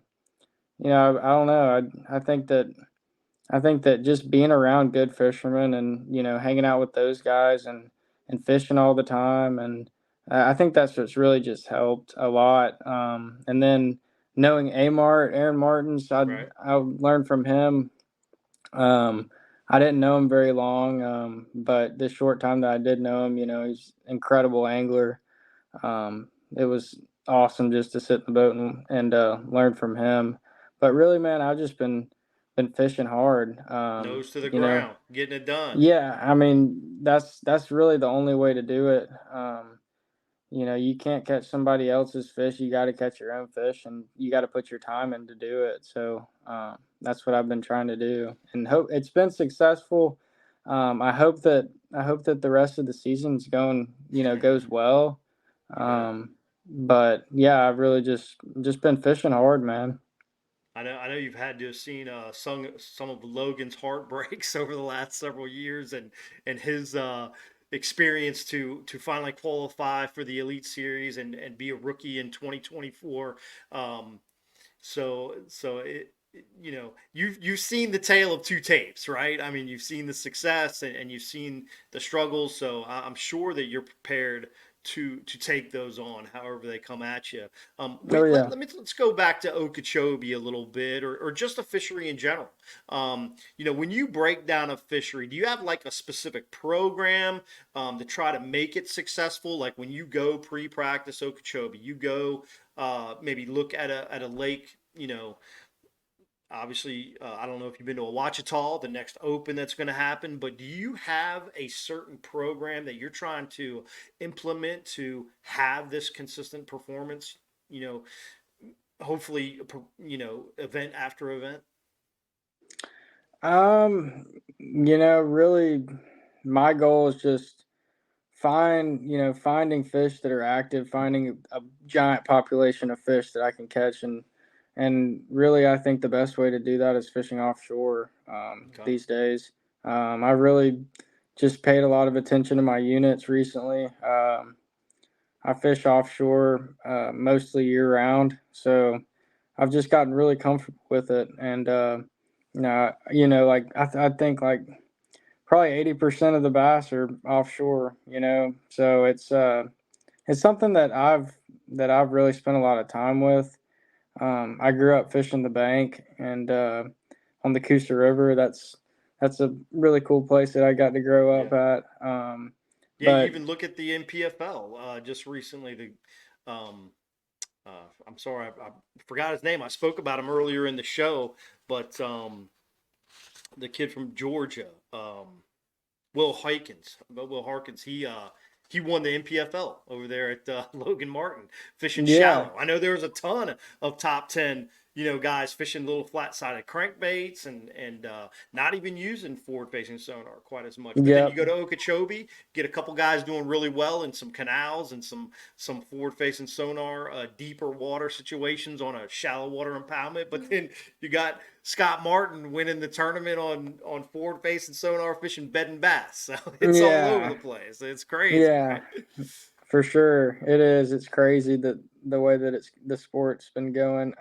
[SPEAKER 6] don't know. I think that just being around good fishermen and hanging out with those guys and fishing all the time, and I think that's what's really just helped a lot. And then knowing Aaron Martins,
[SPEAKER 2] Right.
[SPEAKER 6] I learned from him. I didn't know him very long, but the short time that I did know him, he's an incredible angler. It was awesome just to sit in the boat and learn from him. But really, man, I've just been fishing hard.
[SPEAKER 2] Nose to the ground, getting it done.
[SPEAKER 6] Yeah, I mean that's really the only way to do it. You can't catch somebody else's fish. You got to catch your own fish, and you got to put your time in to do it. So that's what I've been trying to do, and hope it's been successful. I hope that the rest of the season's goes well. But yeah, I've really just been fishing hard, man.
[SPEAKER 2] I know you've had to have seen some of Logan's heartbreaks over the last several years, and his experience to finally qualify for the Elite Series and be a rookie in 2024. So you've seen the tale of two tapes, right? I mean, you've seen the success and you've seen the struggles. So I'm sure that you're prepared to take those on, however they come at you.
[SPEAKER 6] Oh yeah.
[SPEAKER 2] Let's go back to Okeechobee a little bit, or just a fishery in general. When you break down a fishery, do you have like a specific program to try to make it successful? Like when you go pre-practice Okeechobee, you go maybe look at a lake, obviously, I don't know if you've been to a Ouachita, the next open that's going to happen, but do you have a certain program that you're trying to implement to have this consistent performance, hopefully, event after event?
[SPEAKER 6] Really, my goal is just finding fish that are active, finding a giant population of fish that I can catch, and really, I think the best way to do that is fishing offshore
[SPEAKER 2] Okay.
[SPEAKER 6] these days. I really just paid a lot of attention to my units recently. I fish offshore mostly year round, so I've just gotten really comfortable with it. And like I think like probably 80% of the bass are offshore. So it's something that I've really spent a lot of time with. I grew up fishing the bank and on the Coosa River. That's a really cool place that I got to grow up
[SPEAKER 2] Yeah.
[SPEAKER 6] at.
[SPEAKER 2] Yeah, you
[SPEAKER 6] But
[SPEAKER 2] even look at the NPFL just recently. Um, I'm sorry, I forgot his name. I spoke about him earlier in the show, but the kid from Georgia, Will Harkins, he won the NPFL over there at Logan Martin fishing
[SPEAKER 6] yeah,
[SPEAKER 2] shallow. I know there was a ton of top 10, guys fishing little flat sided crankbaits and not even using forward facing sonar quite as much. But then you
[SPEAKER 6] yep,
[SPEAKER 2] go to Okeechobee, get a couple guys doing really well in some canals and some forward facing sonar, deeper water situations on a shallow water impoundment. But then you got Scott Martin winning the tournament on forward facing sonar fishing bed and bass. So it's all over the
[SPEAKER 6] yeah,
[SPEAKER 2] place. It's crazy,
[SPEAKER 6] yeah,
[SPEAKER 2] right?
[SPEAKER 6] for sure. It is. It's crazy that the way that the sport's been going.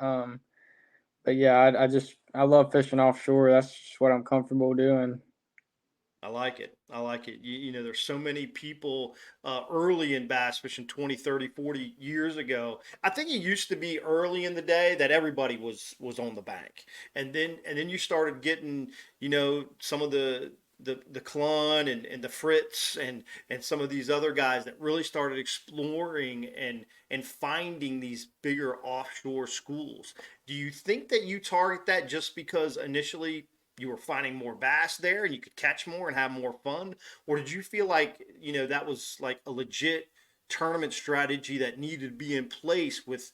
[SPEAKER 6] But yeah, I love fishing offshore. That's just what I'm comfortable doing.
[SPEAKER 2] I like it. I like it. There's so many people early in bass fishing 20, 30, 40 years ago. I think it used to be early in the day that everybody was on the bank. And then you started getting, some of the Clun and the Fritz and some of these other guys that really started exploring and finding these bigger offshore schools. Do you think that you target that just because initially you were finding more bass there and you could catch more and have more fun? Or did you feel like, that was like a legit tournament strategy that needed to be in place with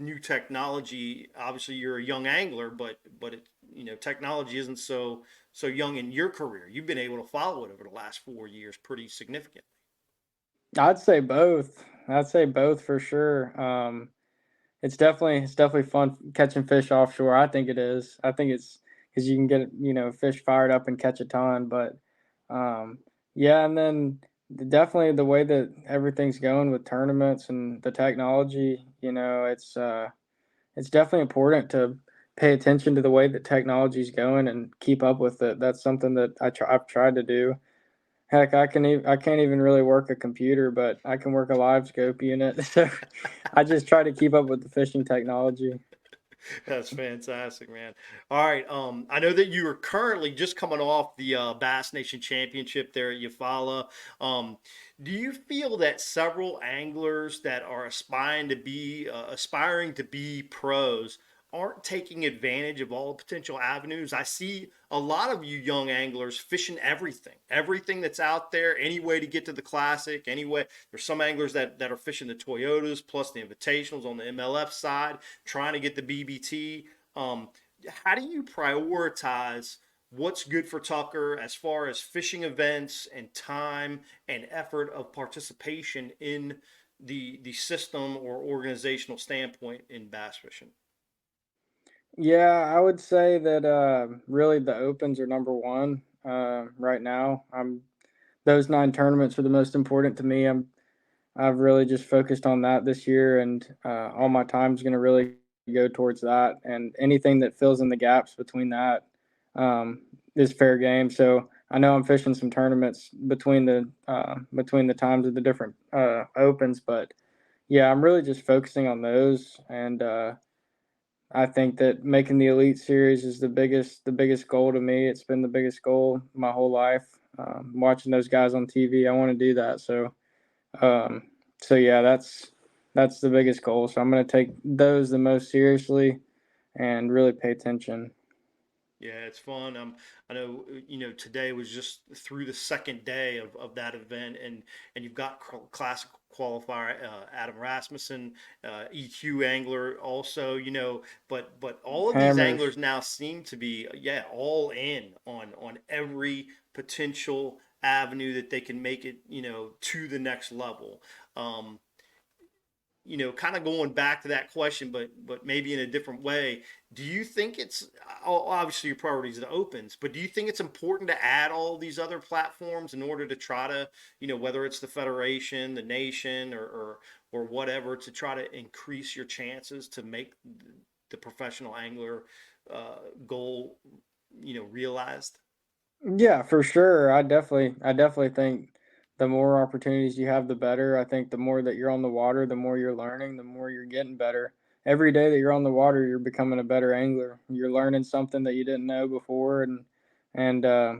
[SPEAKER 2] new technology? Obviously you're a young angler, but technology isn't so young in your career. You've been able to follow it over the last 4 years pretty significantly.
[SPEAKER 6] I'd say both. I'd say both for sure. It's definitely fun catching fish offshore. I think it is. I think it's because you can get fish fired up and catch a ton. But um, yeah, and then definitely the way that everything's going with tournaments and the technology. It's definitely important to pay attention to the way that technology's going and keep up with it. That's something that I've tried to do. Heck, I can't even really work a computer, but I can work a live scope unit. So I just try to keep up with the fishing technology.
[SPEAKER 2] That's fantastic, man. All right. I know that you are currently just coming off the Bass Nation Championship there at Eufaula. Do you feel that several anglers that are aspiring to be pros aren't taking advantage of all the potential avenues? I see a lot of you young anglers fishing everything that's out there, any way to get to the classic, anyway. There's some anglers that are fishing the Toyotas plus the invitationals on the MLF side, trying to get the BBT. How do you prioritize what's good for Tucker as far as fishing events and time and effort of participation in the system or organizational standpoint in bass fishing?
[SPEAKER 6] Yeah, I would say that really the opens are number one right now. Those 9 tournaments are the most important to me. I've really just focused on that this year, and all my time's going to really go towards that. And anything that fills in the gaps between that is fair game. So I know I'm fishing some tournaments between the times of the different opens, but yeah, I'm really just focusing on those. And I think that making the Elite Series is the biggest goal to me. It's been the biggest goal my whole life. Watching those guys on TV, I want to do that. Um, so yeah, that's the biggest goal. So I'm going to take those the most seriously and really pay attention.
[SPEAKER 2] Yeah, it's fun. I know, today was just through the second day of that event, and you've got classic qualifier Adam Rasmussen, EQ angler also, but all of these
[SPEAKER 6] Hammers.
[SPEAKER 2] anglers now seem to be, yeah, all in on every potential avenue that they can make it, to the next level. Um, kind of going back to that question, but maybe in a different way. Do you think it's obviously your priorities are the opens, but do you think it's important to add all these other platforms in order to try to, whether it's the federation, the nation, or whatever, to try to increase your chances to make the professional angler goal, realized?
[SPEAKER 6] Yeah, for sure. I definitely think the more opportunities you have, the better. I think the more that you're on the water, the more you're learning, the more you're getting better. every day that you're on the water, you're becoming a better angler. You're learning something that you didn't know before, and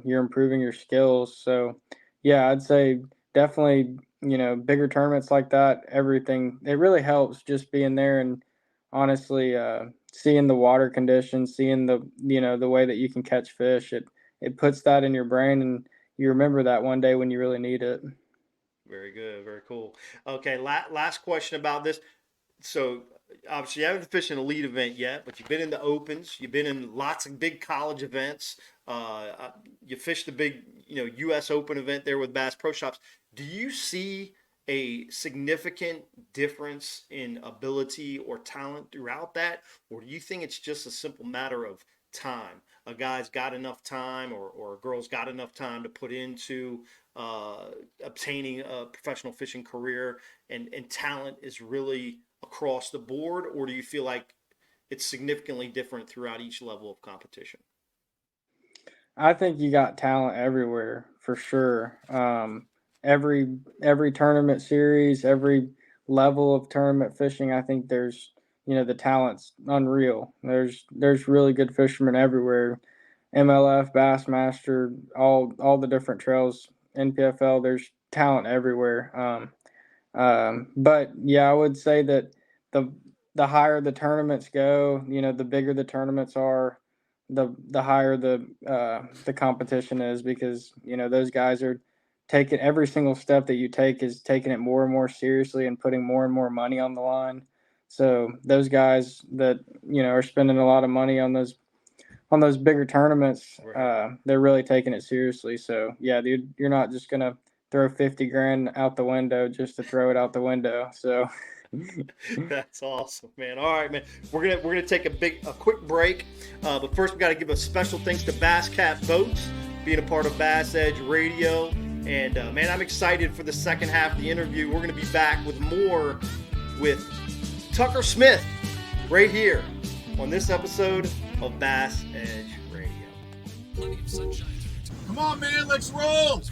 [SPEAKER 6] you're improving your skills. So, yeah, I'd say definitely, bigger tournaments like that, everything, it really helps just being there and honestly seeing the water conditions, seeing the way that you can catch fish. It puts that in your brain, and you remember that one day when you really need it.
[SPEAKER 2] Very good. Very cool. Okay. Last question about this. So obviously you haven't fished an elite event yet, but you've been in the opens. You've been in lots of big college events. You fished the big, U.S. Open event there with Bass Pro Shops. Do you see a significant difference in ability or talent throughout that, or do you think it's just a simple matter of time? A guy's got enough time, or a girl's got enough time to put into obtaining a professional fishing career, and talent is really across the board, or do you feel like it's significantly different throughout each level of competition?
[SPEAKER 6] I think you got talent everywhere for sure. Every tournament series, every level of tournament fishing, I think there's the talent's unreal. There's really good fishermen everywhere. MLF, Bassmaster, all the different trails, NPFL. There's talent everywhere. But yeah, I would say that the the higher the tournaments go, the bigger the tournaments are, the higher the competition is, because those guys are taking every single step that you take is taking it more and more seriously and putting more and more money on the line. So those guys that are spending a lot of money on those bigger tournaments,
[SPEAKER 2] Right.
[SPEAKER 6] they're really taking it seriously. So yeah, dude, you're not just gonna throw 50 grand out the window just to throw it out the window. So
[SPEAKER 2] That's awesome, man. All right, man. We're gonna take a quick break, but first we got to give a special thanks to Bass Cat Boats being a part of Bass Edge Radio. And man, I'm excited for the second half of the interview. We're gonna be back with more with Tucker Smith right here on this episode of Bass Edge Radio.
[SPEAKER 7] Come on, man, let's roll.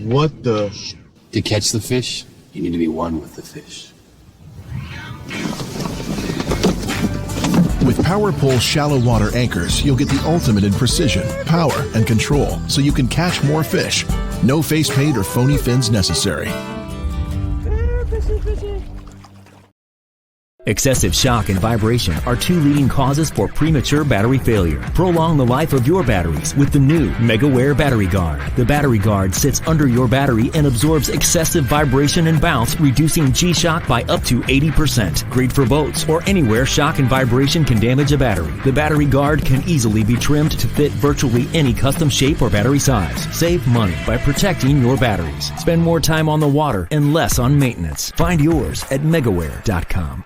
[SPEAKER 7] What the?
[SPEAKER 8] To catch the fish, you need to be one with the fish.
[SPEAKER 7] With PowerPole shallow water anchors, you'll get the ultimate in precision, power, and control, so you can catch more fish. No face paint or phony fins necessary.
[SPEAKER 9] Excessive shock and vibration are two leading causes for premature battery failure. Prolong the life of your batteries with the new Megaware Battery Guard. The Battery Guard sits under your battery and absorbs excessive vibration and bounce, reducing G-shock by up to 80%. Great for boats or anywhere shock and vibration can damage a battery. The Battery Guard can easily be trimmed to fit virtually any custom shape or battery size. Save money by protecting your batteries. Spend more time on the water and less on maintenance. Find yours at Megaware.com.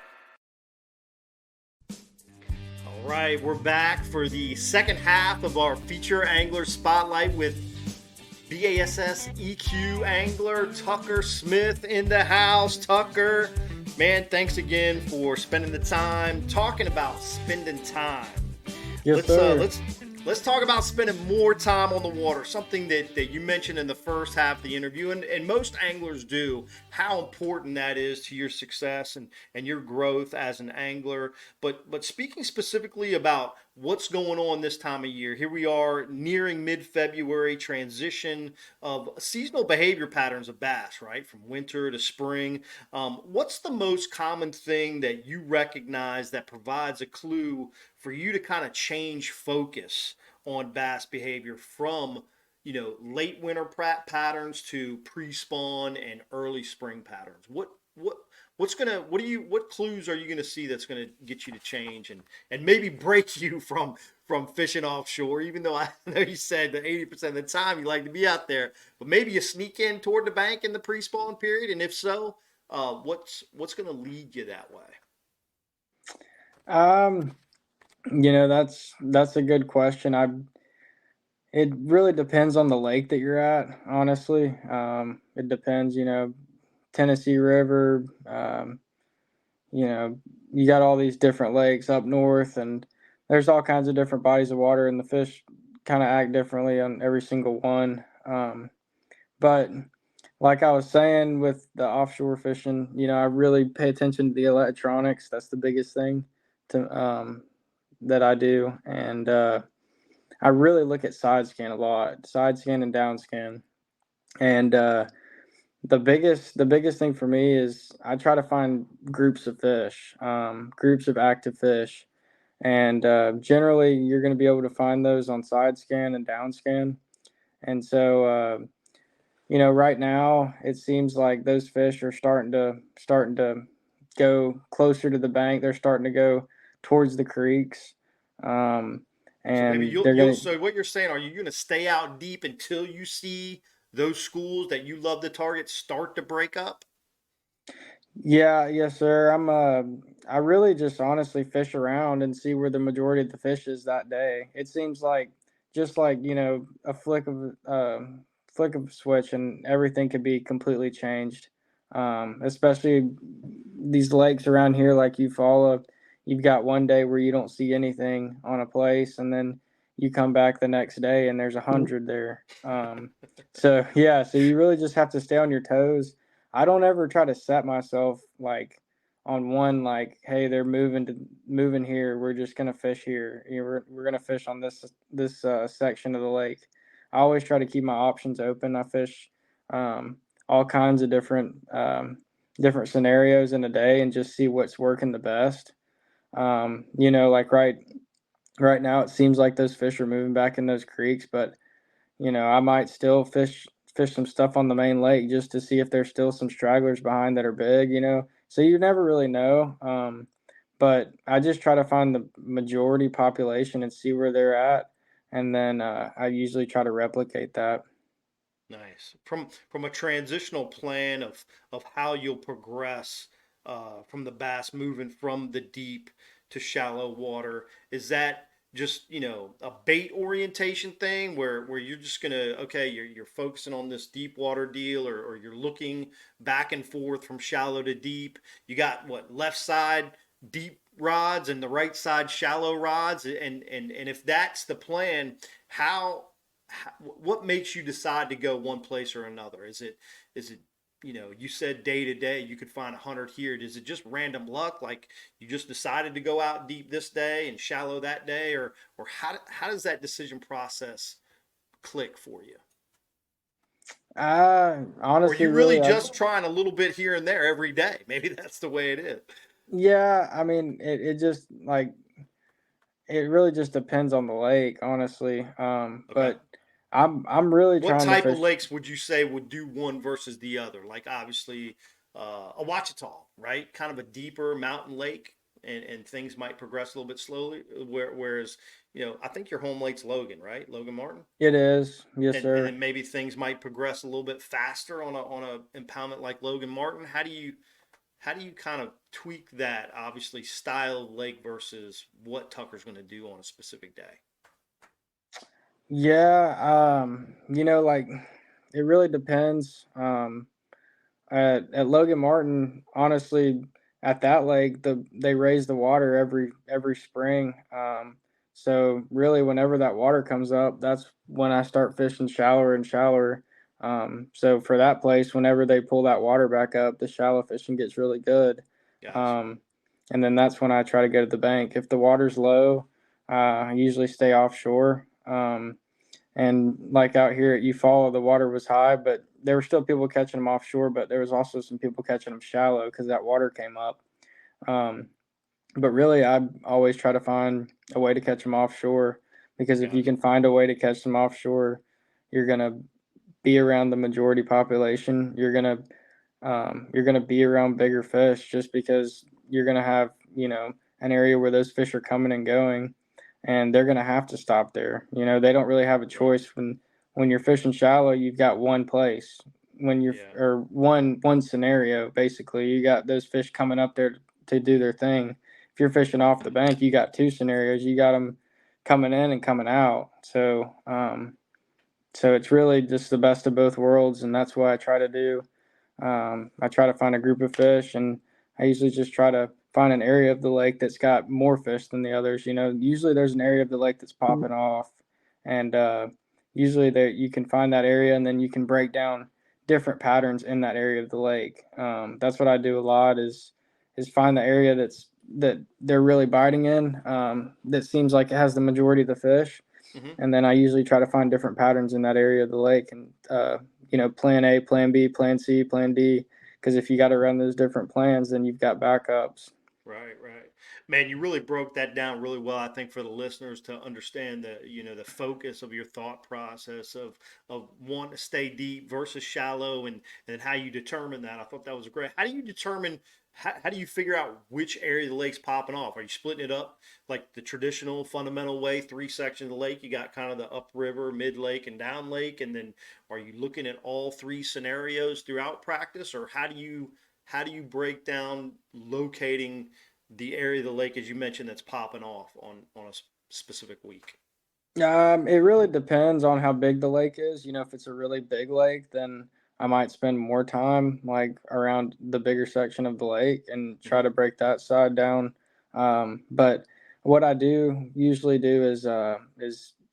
[SPEAKER 2] All right, we're back for the second half of our feature angler spotlight with BASS EQ angler Tucker Smith in the house. Tucker, man, thanks again for spending the time talking about spending time.
[SPEAKER 6] yes, sir.
[SPEAKER 2] Let's talk about spending more time on the water, something that you mentioned in the first half of the interview, and most anglers do, how important that is to your success and your growth as an angler. But speaking specifically about what's going on this time of year, here we are nearing mid-February, transition of seasonal behavior patterns of bass, right? From winter to spring. What's the most common thing that you recognize that provides a clue for you to kind of change focus on bass behavior from, late winter patterns to pre-spawn and early spring patterns? What clues are you gonna see that's gonna get you to change and maybe break you from fishing offshore? Even though I know you said that 80% of the time you like to be out there, but maybe you sneak in toward the bank in the pre-spawn period, and if so, what's gonna lead you that way?
[SPEAKER 6] That's a good question. It really depends on the lake that you're at, honestly. It depends, Tennessee River, you got all these different lakes up north, and there's all kinds of different bodies of water, and the fish kind of act differently on every single one. But like I was saying with the offshore fishing, I really pay attention to the electronics. That's the biggest thing that I do. And I really look at side scan a lot, side scan and down scan. And the biggest thing for me is I try to find groups of fish, groups of active fish. And generally, you're going to be able to find those on side scan and down scan. And so, right now it seems like those fish are starting to go closer to the bank. They're starting to go towards the creeks,
[SPEAKER 2] So maybe
[SPEAKER 6] and
[SPEAKER 2] you'll
[SPEAKER 6] they're
[SPEAKER 2] you'll
[SPEAKER 6] going to.
[SPEAKER 2] so what you're saying, are you going to stay out deep until you see those schools that you love to target start to break up?
[SPEAKER 6] Yeah, yes, sir. I really just honestly fish around and see where the majority of the fish is that day. It seems like just like, a flick of a switch and everything could be completely changed. Especially these lakes around here like you follow, you've got one day where you don't see anything on a place and then you come back the next day and there's 100 there. So yeah, so you really just have to stay on your toes. I don't ever try to set myself like on one like, hey, they're moving here. We're just gonna fish here. We're gonna fish on this section of the lake. I always try to keep my options open. I fish all kinds of different scenarios in a day and just see what's working the best. Like right now it seems like those fish are moving back in those creeks, but I might still fish some stuff on the main lake just to see if there's still some stragglers behind that are big. So you never really know. But I just try to find the majority population and see where they're at, and then I usually try to replicate that.
[SPEAKER 2] Nice. From a transitional plan of how you'll progress from the bass moving from the deep to shallow water, is that just a bait orientation thing where you're just gonna, okay, you're focusing on this deep water deal, or you're looking back and forth from shallow to deep? You got what, left side deep rods and the right side shallow rods, and if that's the plan, what makes you decide to go one place or another? Is it you said day to day you could find 100 here. Is it just random luck, like you just decided to go out deep this day and shallow that day, or how does that decision process click for you? Or
[SPEAKER 6] Honestly,
[SPEAKER 2] you really
[SPEAKER 6] really,
[SPEAKER 2] just trying a little bit here and there every day? Maybe that's the way it is.
[SPEAKER 6] yeah. I mean, it just like it really just depends on the lake, honestly.
[SPEAKER 2] Okay.
[SPEAKER 6] But I'm really
[SPEAKER 2] What
[SPEAKER 6] trying to
[SPEAKER 2] type of
[SPEAKER 6] fish.
[SPEAKER 2] lakes would you say would do one versus the other? Like obviously, a Ouachita, right? Kind of a deeper mountain lake, and things might progress a little bit slowly. Whereas, I think your home lake's Logan, right? Logan Martin,
[SPEAKER 6] It is, yes,
[SPEAKER 2] and
[SPEAKER 6] sir.
[SPEAKER 2] then maybe things might progress a little bit faster on a impoundment like Logan Martin. How do you kind of tweak that? Obviously, style of lake versus what Tucker's going to do on a specific day.
[SPEAKER 6] Yeah, like it really depends. At Logan Martin, honestly, at that lake, they raise the water every spring. So really, whenever that water comes up, that's when I start fishing shallower and shallower. So for that place, whenever they pull that water back up, the shallow fishing gets really good.
[SPEAKER 2] Gotcha.
[SPEAKER 6] And then that's when I try to go to the bank. If the water's low, I usually stay offshore. And like out here at Eufaula, the water was high, but there were still people catching them offshore, but there was also some people catching them shallow because that water came up. Um, but really, I always try to find a way to catch them offshore, because if you
[SPEAKER 2] Gotcha.
[SPEAKER 6] can find a way to catch them offshore, you're gonna be around the majority population. You're gonna be around bigger fish, just because you're gonna have an area where those fish are coming and going, and they're gonna have to stop there. They don't really have a choice when you're fishing shallow. You've got one place when you're
[SPEAKER 2] Yeah.
[SPEAKER 6] or one scenario. Basically, you got those fish coming up there to do their thing. If you're fishing off the bank, you got two scenarios. You got them coming in and coming out. So it's really just the best of both worlds, and that's what I try to do. I try to find a group of fish, and I usually just try to find an area of the lake that's got more fish than the others. Usually there's an area of the lake that's popping off, and usually there you can find that area, and then you can break down different patterns in that area of the lake. That's what I do a lot is find the area that they're really biting in, that seems like it has the majority of the fish.
[SPEAKER 2] Mm-hmm.
[SPEAKER 6] And then I usually try to find different patterns in that area of the lake, and plan A, plan B, plan C, plan D, because if you got to run those different plans, then you've got backups.
[SPEAKER 2] Right, right. Man, you really broke that down really well, I think, for the listeners to understand the focus of your thought process of wanting to stay deep versus shallow, and how you determine that. I thought that was great. How do you determine, how do you figure out which area of the lake's popping off? Are you splitting it up like the traditional fundamental way, three sections of the lake? You got kind of the upriver, mid lake, and down lake, and then are you looking at all three scenarios throughout practice, or how do you break down locating the area of the lake, as you mentioned, that's popping off on a specific week?
[SPEAKER 6] It really depends on how big the lake is. If it's a really big lake, then I might spend more time like around the bigger section of the lake and try
[SPEAKER 2] Mm-hmm.
[SPEAKER 6] to break that side down. But what I do usually do is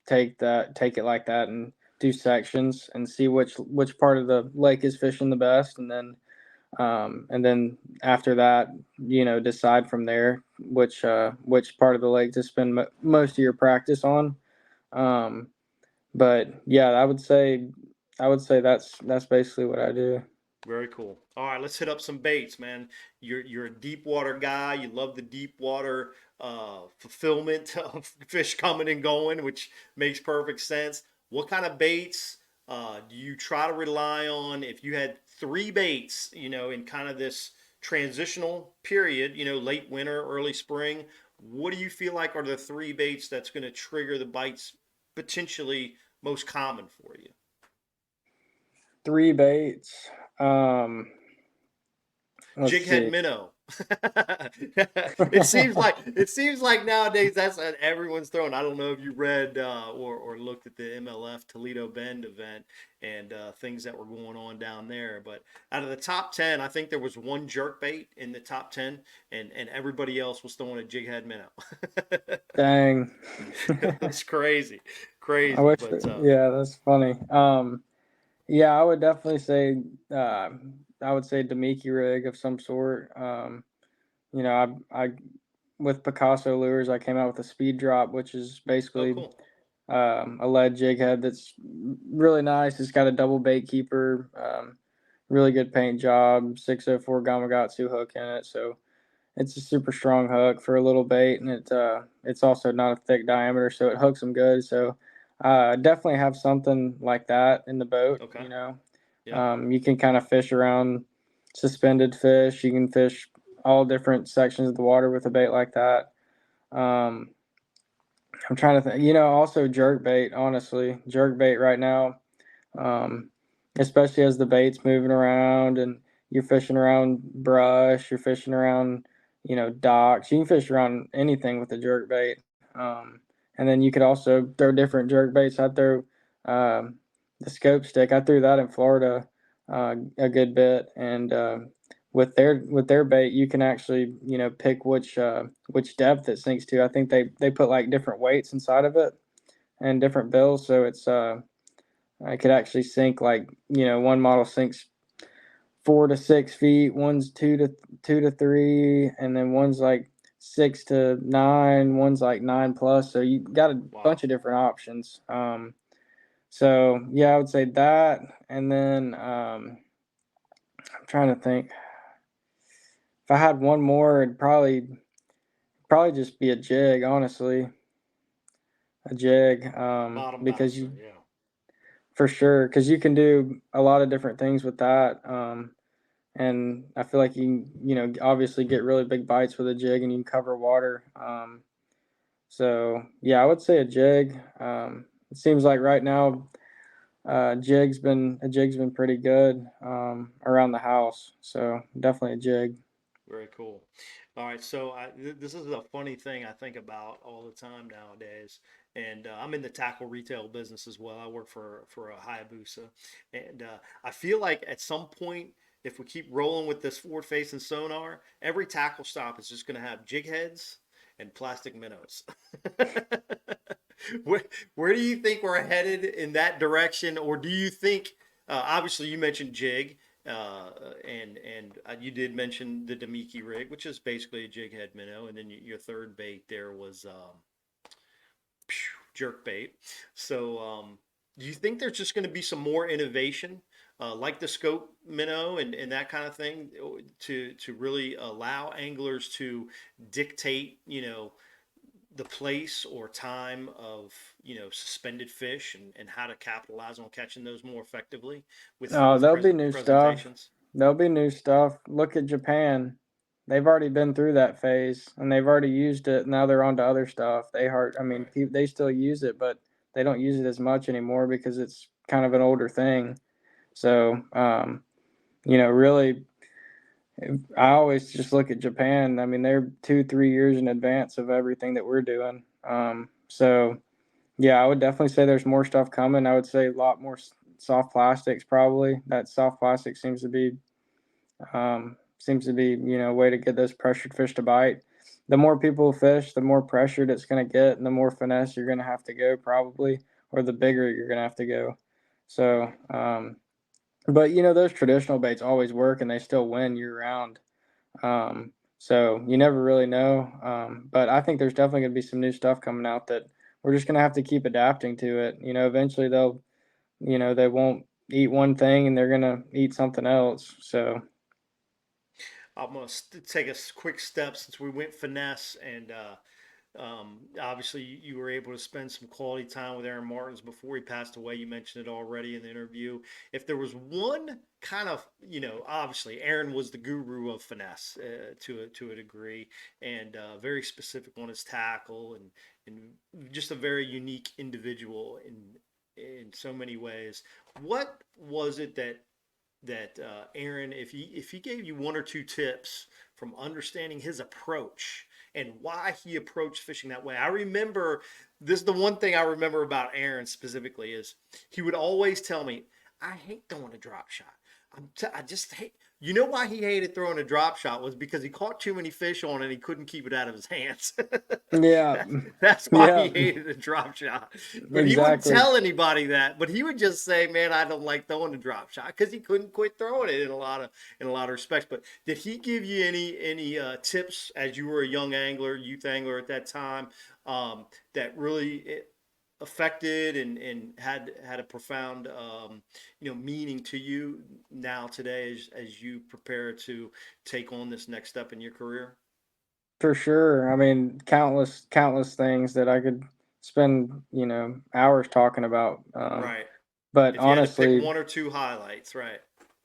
[SPEAKER 6] take it like that and do sections and see which part of the lake is fishing the best, and then after that, decide from there which part of the lake to spend most of your practice on. But yeah, I would say that's basically what I do.
[SPEAKER 2] Very cool. All right, let's hit up some baits, man. You're a deep water guy. You love the deep water fulfillment of fish coming and going, which makes perfect sense. What kind of baits do you try to rely on? If you had three baits, in kind of this transitional period, late winter, early spring, what do you feel like are the three baits that's going to trigger the bites potentially most common for you?
[SPEAKER 6] Three baits. Um, let's
[SPEAKER 2] Jig head
[SPEAKER 6] see.
[SPEAKER 2] minnow. it seems like nowadays that's what everyone's throwing. I don't know if you read or looked at the MLF Toledo Bend event and things that were going on down there. But out of the top 10, I think there was one jerk bait in the top 10, and everybody else was throwing a jig head minnow.
[SPEAKER 6] Dang.
[SPEAKER 2] That's crazy,
[SPEAKER 6] I
[SPEAKER 2] crazy.
[SPEAKER 6] wish.
[SPEAKER 2] But
[SPEAKER 6] Yeah, that's funny. Yeah, I would definitely say. I would say Demiki rig of some sort. I with Picasso lures, I came out with a speed drop, which is
[SPEAKER 2] oh,
[SPEAKER 6] basically
[SPEAKER 2] cool.
[SPEAKER 6] a lead jig head that's really nice. It's got a double bait keeper, really good paint job, 604 Gamakatsu hook in it. So it's a super strong hook for a little bait, and it's also not a thick diameter, so it hooks them good. So definitely have something like that in the boat.
[SPEAKER 2] Okay. Yeah.
[SPEAKER 6] You can kind of fish around suspended fish. You can fish all different sections of the water with a bait like that. Um, I'm trying to think, also jerk bait, honestly. Jerk bait right now, um, especially as the bait's moving around and you're fishing around brush, you're fishing around, docks. You can fish around anything with a jerk bait. And then you could also throw different jerk baits. I throw the scope stick. I threw that in Florida a good bit, and with their bait, you can actually pick which depth it sinks to. I think they put like different weights inside of it and different bills, so I could actually sink like one model sinks 4 to 6 feet, one's 2 to 3, and then one's like 6 to 9, one's like 9 plus. So you got a bunch of different options. So yeah, I would say that, and then I'm trying to think. If I had one more, it'd probably just be a jig, honestly. A jig,
[SPEAKER 2] Bottom
[SPEAKER 6] because
[SPEAKER 2] bouncer. Yeah.
[SPEAKER 6] for sure, because you can do a lot of different things with that. And I feel like you can, obviously get really big bites with a jig, and you can cover water. So yeah, I would say a jig. It seems like right now, a jig's been pretty good around the house. So definitely a jig.
[SPEAKER 2] Very cool. All right, so this is a funny thing I think about all the time nowadays, and I'm in the tackle retail business as well. I work for a Hayabusa, and I feel like at some point, if we keep rolling with this forward-facing sonar, every tackle stop is just going to have jig heads and plastic minnows. where do you think we're headed in that direction, or do you think? Obviously, you mentioned jig, and you did mention the Damiki rig, which is basically a jig head minnow, and then your third bait there was jerk bait. So, do you think there's just going to be some more innovation, like the scope minnow and that kind of thing, to really allow anglers to dictate, the place or time of, suspended fish and how to capitalize on catching those more effectively with
[SPEAKER 6] There'll be new stuff.
[SPEAKER 2] presentations?
[SPEAKER 6] There'll be new stuff. Look at Japan. They've already been through that phase and they've already used it. Now they're on to other stuff.
[SPEAKER 2] Right.
[SPEAKER 6] They still use it, but they don't use it as much anymore because it's kind of an older thing. So, really, I always just look at Japan. I mean, they're 2-3 years in advance of everything that we're doing. So yeah, I would definitely say there's more stuff coming. I would say a lot more soft plastics probably. That soft plastic seems to be, a way to get those pressured fish to bite. The more people fish, the more pressured it's going to get, and the more finesse you're going to have to go probably, or the bigger you're going to have to go. So, but those traditional baits always work and they still win year round. So you never really know. But I think there's definitely going to be some new stuff coming out that we're just going to have to keep adapting to it. Eventually they won't eat one thing and they're going to eat something else. So
[SPEAKER 2] I'm going to take a quick step since we went finesse, and obviously you were able to spend some quality time with Aaron Martins before he passed away. You mentioned it already in the interview. If there was one kind of, obviously Aaron was the guru of finesse to a degree, and very specific on his tackle, and just a very unique individual in so many ways. What was it that Aaron, if he gave you one or two tips from understanding his approach and why he approached fishing that way? I remember this. The one thing I remember about Aaron specifically is he would always tell me, "I hate throwing a drop shot. I just hate." You know why he hated throwing a drop shot was because he caught too many fish on it and he couldn't keep it out of his hands.
[SPEAKER 6] yeah,
[SPEAKER 2] That's why
[SPEAKER 6] yeah,
[SPEAKER 2] he hated a drop shot. But he wouldn't
[SPEAKER 6] exactly.
[SPEAKER 2] tell anybody that. But he would just say, "Man, I don't like throwing the drop shot," because he couldn't quit throwing it in a lot of respects. But did he give you any tips as you were a young angler, youth angler at that time, that really affected and had a profound meaning to you now today as you prepare to take on this next step in your career?
[SPEAKER 6] For sure. I mean, countless things that I could spend, hours talking about.
[SPEAKER 2] Right.
[SPEAKER 6] But
[SPEAKER 2] If you had to pick
[SPEAKER 6] honestly,
[SPEAKER 2] one or two highlights, right?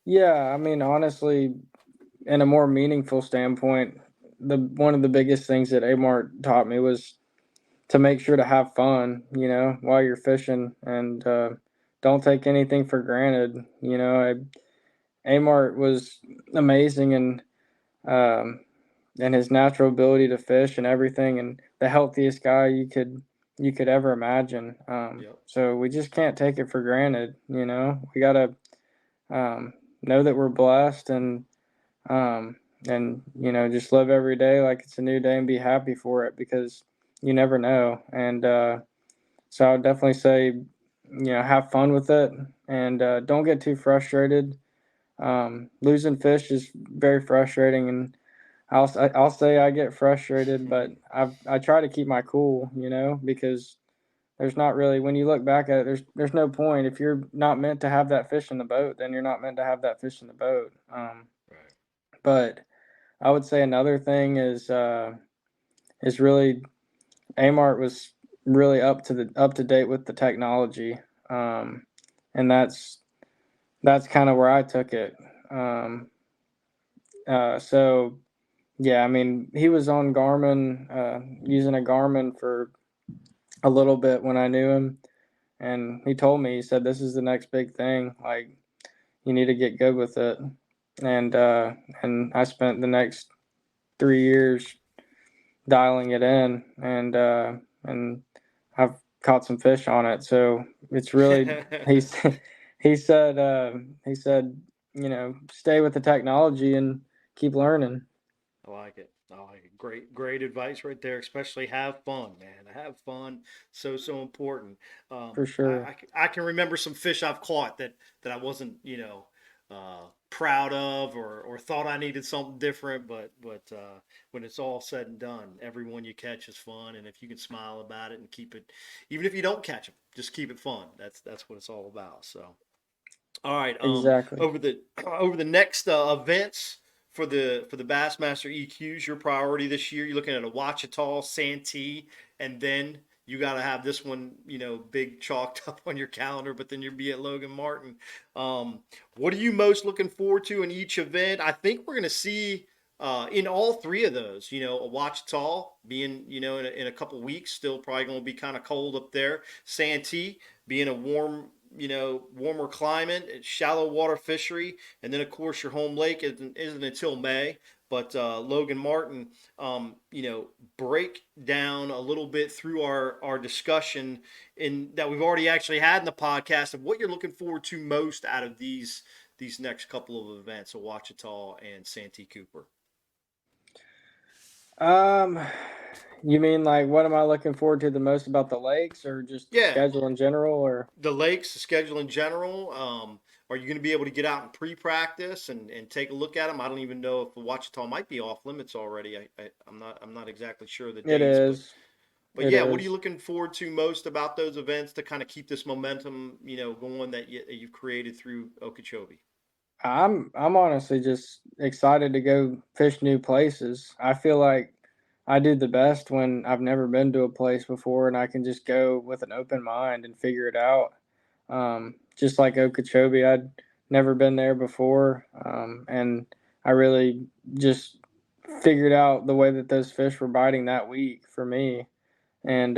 [SPEAKER 6] yeah, I mean, honestly, in a more meaningful standpoint, one of the biggest things that Amart taught me was to make sure to have fun, while you're fishing, and don't take anything for granted. Amart was amazing, and his natural ability to fish and everything, and the healthiest guy you could ever imagine.
[SPEAKER 2] Yep.
[SPEAKER 6] So we just can't take it for granted. We gotta know that we're blessed, and just live every day like it's a new day and be happy for it, because you never know. And so I would definitely say, have fun with it, and don't get too frustrated. Losing fish is very frustrating, and I'll say I get frustrated, but I try to keep my cool, because there's not really, when you look back at it, there's no point. If you're not meant to have that fish in the boat, then you're not meant to have that fish in the boat.
[SPEAKER 2] Right.
[SPEAKER 6] But I would say another thing is really, Amart was really up to date with the technology, and that's kind of where I took it. So yeah, I mean, he was on Garmin, using a Garmin for a little bit when I knew him, and he told me, he said, "This is the next big thing. Like, you need to get good with it." And I spent the next 3 years dialing it in, and I've caught some fish on it. So it's really, he said, stay with the technology and keep learning.
[SPEAKER 2] I like it. Oh, great advice right there. Especially have fun, man. Have fun. So important.
[SPEAKER 6] For sure.
[SPEAKER 2] I can remember some fish I've caught that I wasn't, proud of or thought I needed something different. But when it's all said and done, every one you catch is fun. And if you can smile about it and keep it, even if you don't catch them, just keep it fun. That's what it's all about. So, all right.
[SPEAKER 6] Exactly.
[SPEAKER 2] Over the next events. For the Bassmaster EQs, your priority this year, you're looking at a Ouachita, Santee, and then you got to have this one, big chalked up on your calendar, but then you'll be at Logan Martin. What are you most looking forward to in each event? I think we're going to see in all three of those, a Ouachita being, in a couple of weeks, still probably going to be kind of cold up there. Santee being a warmer climate, shallow water fishery, and then of course your home lake isn't until May. But Logan Martin, break down a little bit through our discussion that we've already actually had in the podcast of what you're looking forward to most out of these next couple of events, Ouachita and Santee Cooper.
[SPEAKER 6] You mean like what am I looking forward to the most about the lakes, or just the schedule in general, or
[SPEAKER 2] the lakes, the schedule in general? Are you going to be able to get out and pre-practice and take a look at them? I don't even know if the Ouachita might be off limits already. I'm not exactly sure the dates.
[SPEAKER 6] It is.
[SPEAKER 2] But yeah, what are you looking forward to most about those events to kind of keep this momentum, going that you've created through Okeechobee?
[SPEAKER 6] I'm honestly just excited to go fish new places. I feel like I do the best when I've never been to a place before and I can just go with an open mind and figure it out. Just like Okeechobee, I'd never been there before, and I really just figured out the way that those fish were biting that week for me, and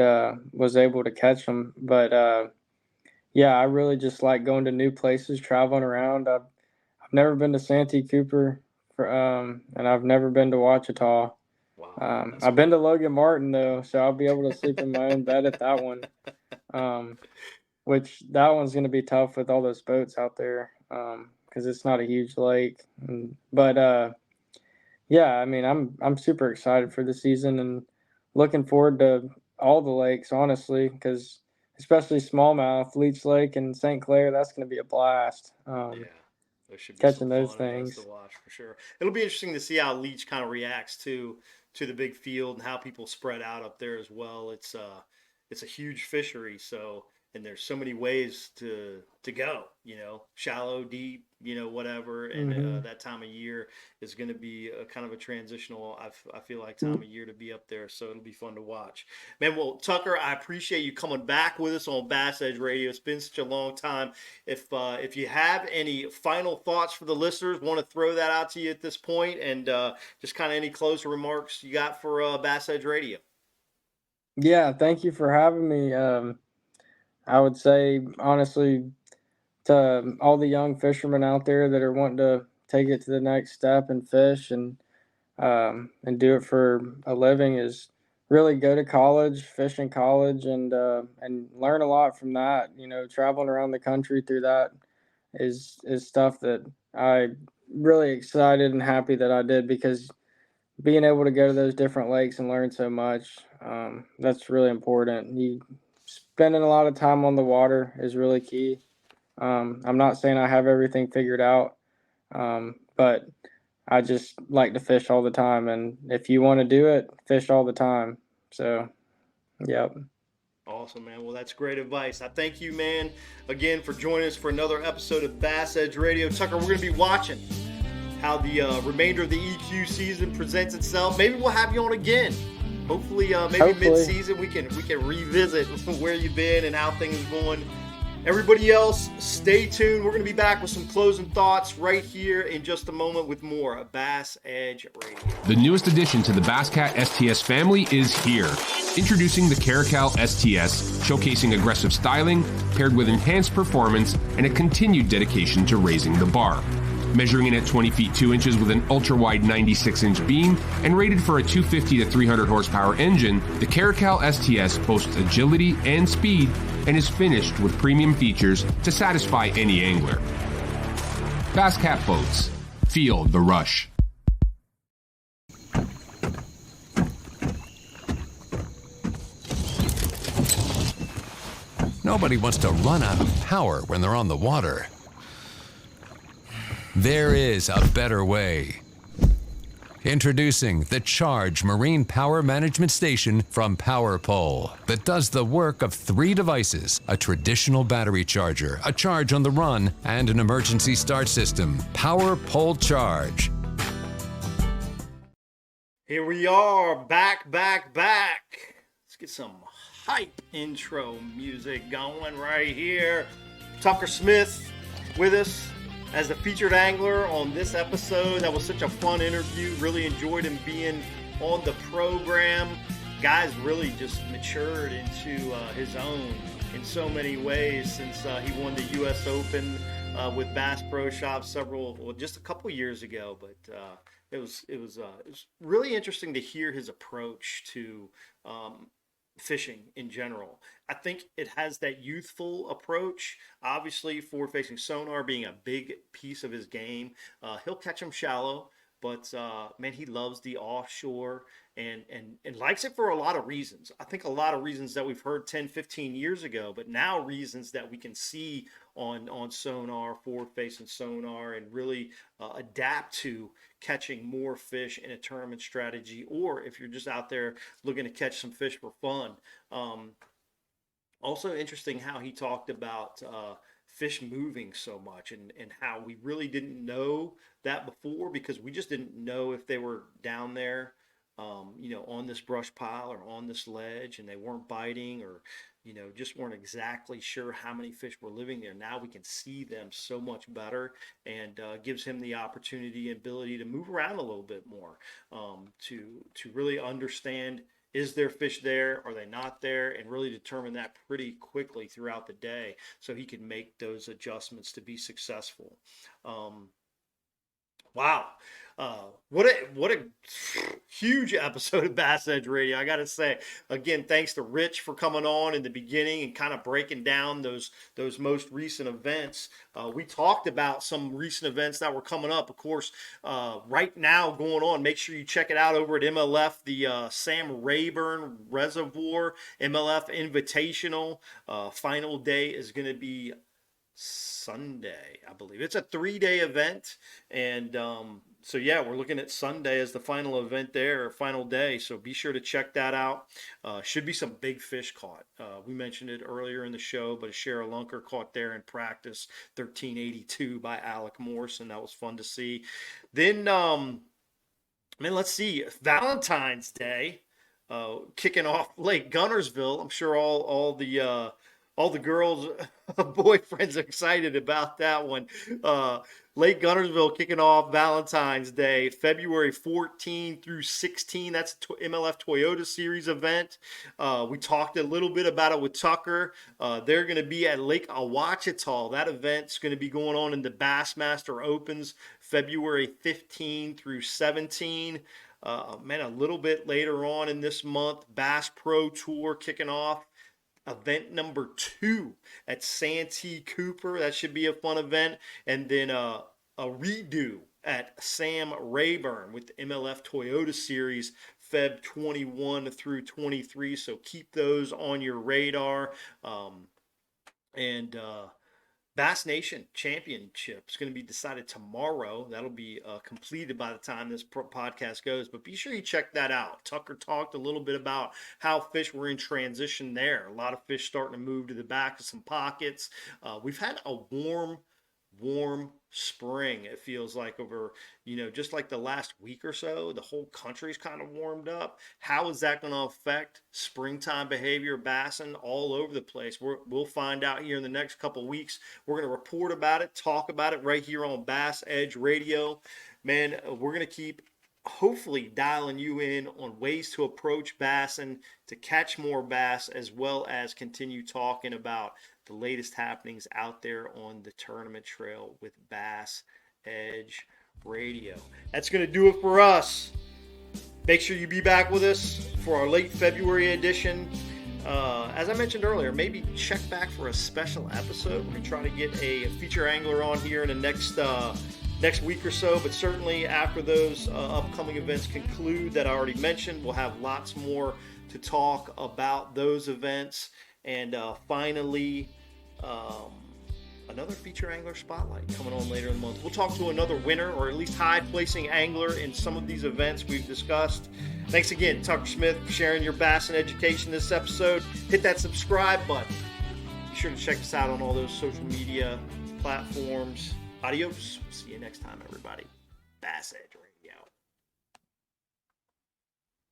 [SPEAKER 6] was able to catch them. But I really just like going to new places, traveling around. I've never been to Santee Cooper, and I've never been to Ouachita.
[SPEAKER 2] Wow,
[SPEAKER 6] I've been to Logan Martin though, so I'll be able to sleep in my own bed at that one. Which that one's going to be tough with all those boats out there, because it's not a huge lake. But I mean, I'm super excited for the season and looking forward to all the lakes, honestly, because especially smallmouth, Leech Lake, and St. Clair, that's going to be a blast.
[SPEAKER 2] There should be
[SPEAKER 6] catching those things
[SPEAKER 2] to watch for sure. It'll be interesting to see how Leech kind of reacts to the big field and how people spread out up there as well. It's a huge fishery, and there's so many ways to go, shallow, deep, whatever. And that time of year is going to be a kind of a transitional, I feel like, time of year to be up there. So it'll be fun to watch. Man, well, Tucker, I appreciate you coming back with us on Bass Edge Radio. It's been such a long time. If you have any final thoughts for the listeners, want to throw that out to you at this point, and just kind of any closing remarks you got for Bass Edge Radio.
[SPEAKER 6] Yeah, thank you for having me. I would say, honestly, to all the young fishermen out there that are wanting to take it to the next step and fish and do it for a living, is really go to college, fish in college, and learn a lot from that. Traveling around the country through that is stuff that I'm really excited and happy that I did, because being able to go to those different lakes and learn so much, that's really important. Spending a lot of time on the water is really key. I'm not saying I have everything figured out, but I just like to fish all the time. And if you want to do it, fish all the time. So, yep.
[SPEAKER 2] Awesome, man. Well, that's great advice. I thank you, man, again for joining us for another episode of Bass Edge Radio. Tucker, we're going to be watching how the remainder of the EQ season presents itself. Maybe we'll have you on again. Hopefully, mid-season we can revisit where you've been and how things are going. Everybody else, stay tuned. We're going to be back with some closing thoughts right here in just a moment with more Bass Edge Radio.
[SPEAKER 5] The newest addition to the Basscat STS family is here. Introducing the Caracal STS, showcasing aggressive styling paired with enhanced performance and a continued dedication to raising the bar. Measuring in at 20 feet 2 inches with an ultra-wide 96-inch beam and rated for a 250 to 300 horsepower engine, the Caracal STS boasts agility and speed and is finished with premium features to satisfy any angler. Basscat Boats. Feel the rush.
[SPEAKER 4] Nobody wants to run out of power when they're on the water. There is a better way. Introducing the Charge Marine Power Management Station from PowerPole that does the work of 3 devices: a traditional battery charger, a charge on the run, and an emergency start system. PowerPole Charge.
[SPEAKER 2] Here we are, back. Let's get some hype intro music going right here. Tucker Smith with us as the featured angler on this episode. That was such a fun interview. Really enjoyed him being on the program. Guy's really just matured into his own in so many ways since he won the U.S. Open with Bass Pro Shop just a couple years ago. But it was really interesting to hear his approach to fishing in general. I think it has that youthful approach. Obviously, forward-facing sonar being a big piece of his game. He'll catch them shallow, but man, he loves the offshore and likes it for a lot of reasons. I think a lot of reasons that we've heard 10, 15 years ago, but now reasons that we can see on sonar, forward-facing sonar, and really adapt to catching more fish in a tournament strategy, or if you're just out there looking to catch some fish for fun. Also interesting how he talked about fish moving so much and how we really didn't know that before because we just didn't know if they were down there, on this brush pile or on this ledge and they weren't biting or, just weren't exactly sure how many fish were living there. Now we can see them so much better and gives him the opportunity and ability to move around a little bit more to really understand, is there fish there? Are they not there? And really determine that pretty quickly throughout the day so he can make those adjustments to be successful. Wow. What a huge episode of Bass Edge Radio. I got to say, again, thanks to Rich for coming on in the beginning and kind of breaking down those most recent events. We talked about some recent events that were coming up. Of course, right now going on, make sure you check it out over at MLF, the Sam Rayburn Reservoir MLF Invitational. Final day is going to be Sunday, I believe. It's a 3-day event, and so yeah, we're looking at Sunday as the final event there, or final day, so be sure to check that out. Should be some big fish caught. We mentioned it earlier in the show, but a Shara Lunker caught there in practice, 1382 by Alec Morrison. That was fun to see. Then let's see, Valentine's Day kicking off Lake Guntersville. I'm sure all the girls' boyfriends are excited about that one. Lake Guntersville kicking off Valentine's Day, February 14 through 16. That's MLF Toyota Series event. We talked a little bit about it with Tucker. They're going to be at Lake Okeechobee. That event's going to be going on in the Bassmaster Opens, February 15 through 17. A little bit later on in this month, Bass Pro Tour kicking off. Event number 2 at Santee Cooper. That should be a fun event. And then a redo at Sam Rayburn with the MLF Toyota Series, Feb 21 through 23. So keep those on your radar. Bass Nation Championship is going to be decided tomorrow. That'll be completed by the time this podcast goes, but be sure you check that out. Tucker talked a little bit about how fish were in transition there. A lot of fish starting to move to the back of some pockets. We've had a warm spring, it feels like, over just like the last week or so. The whole country's kind of warmed up. How is that going to affect springtime behavior, bassing all over the place? We'll find out here in the next couple of weeks. We're going to report about it, talk about it right here on Bass Edge Radio. Man, we're going to keep hopefully dialing you in on ways to approach bassing, to catch more bass, as well as continue talking about the latest happenings out there on the tournament trail with Bass Edge Radio. That's going to do it for us. Make sure you be back with us for our late February edition. As I mentioned earlier, maybe check back for a special episode. We're going to try to get a feature angler on here in the next week or so, but certainly after those upcoming events conclude that I already mentioned, we'll have lots more to talk about those events. And finally, another feature angler spotlight coming on later in the month. We'll talk to another winner or at least high placing angler in some of these events we've discussed. Thanks again, Tucker Smith, for sharing your bass and education this episode. Hit that subscribe button. Be sure to check us out on all those social media platforms. Adios. See you next time, everybody. Bass Edge Radio.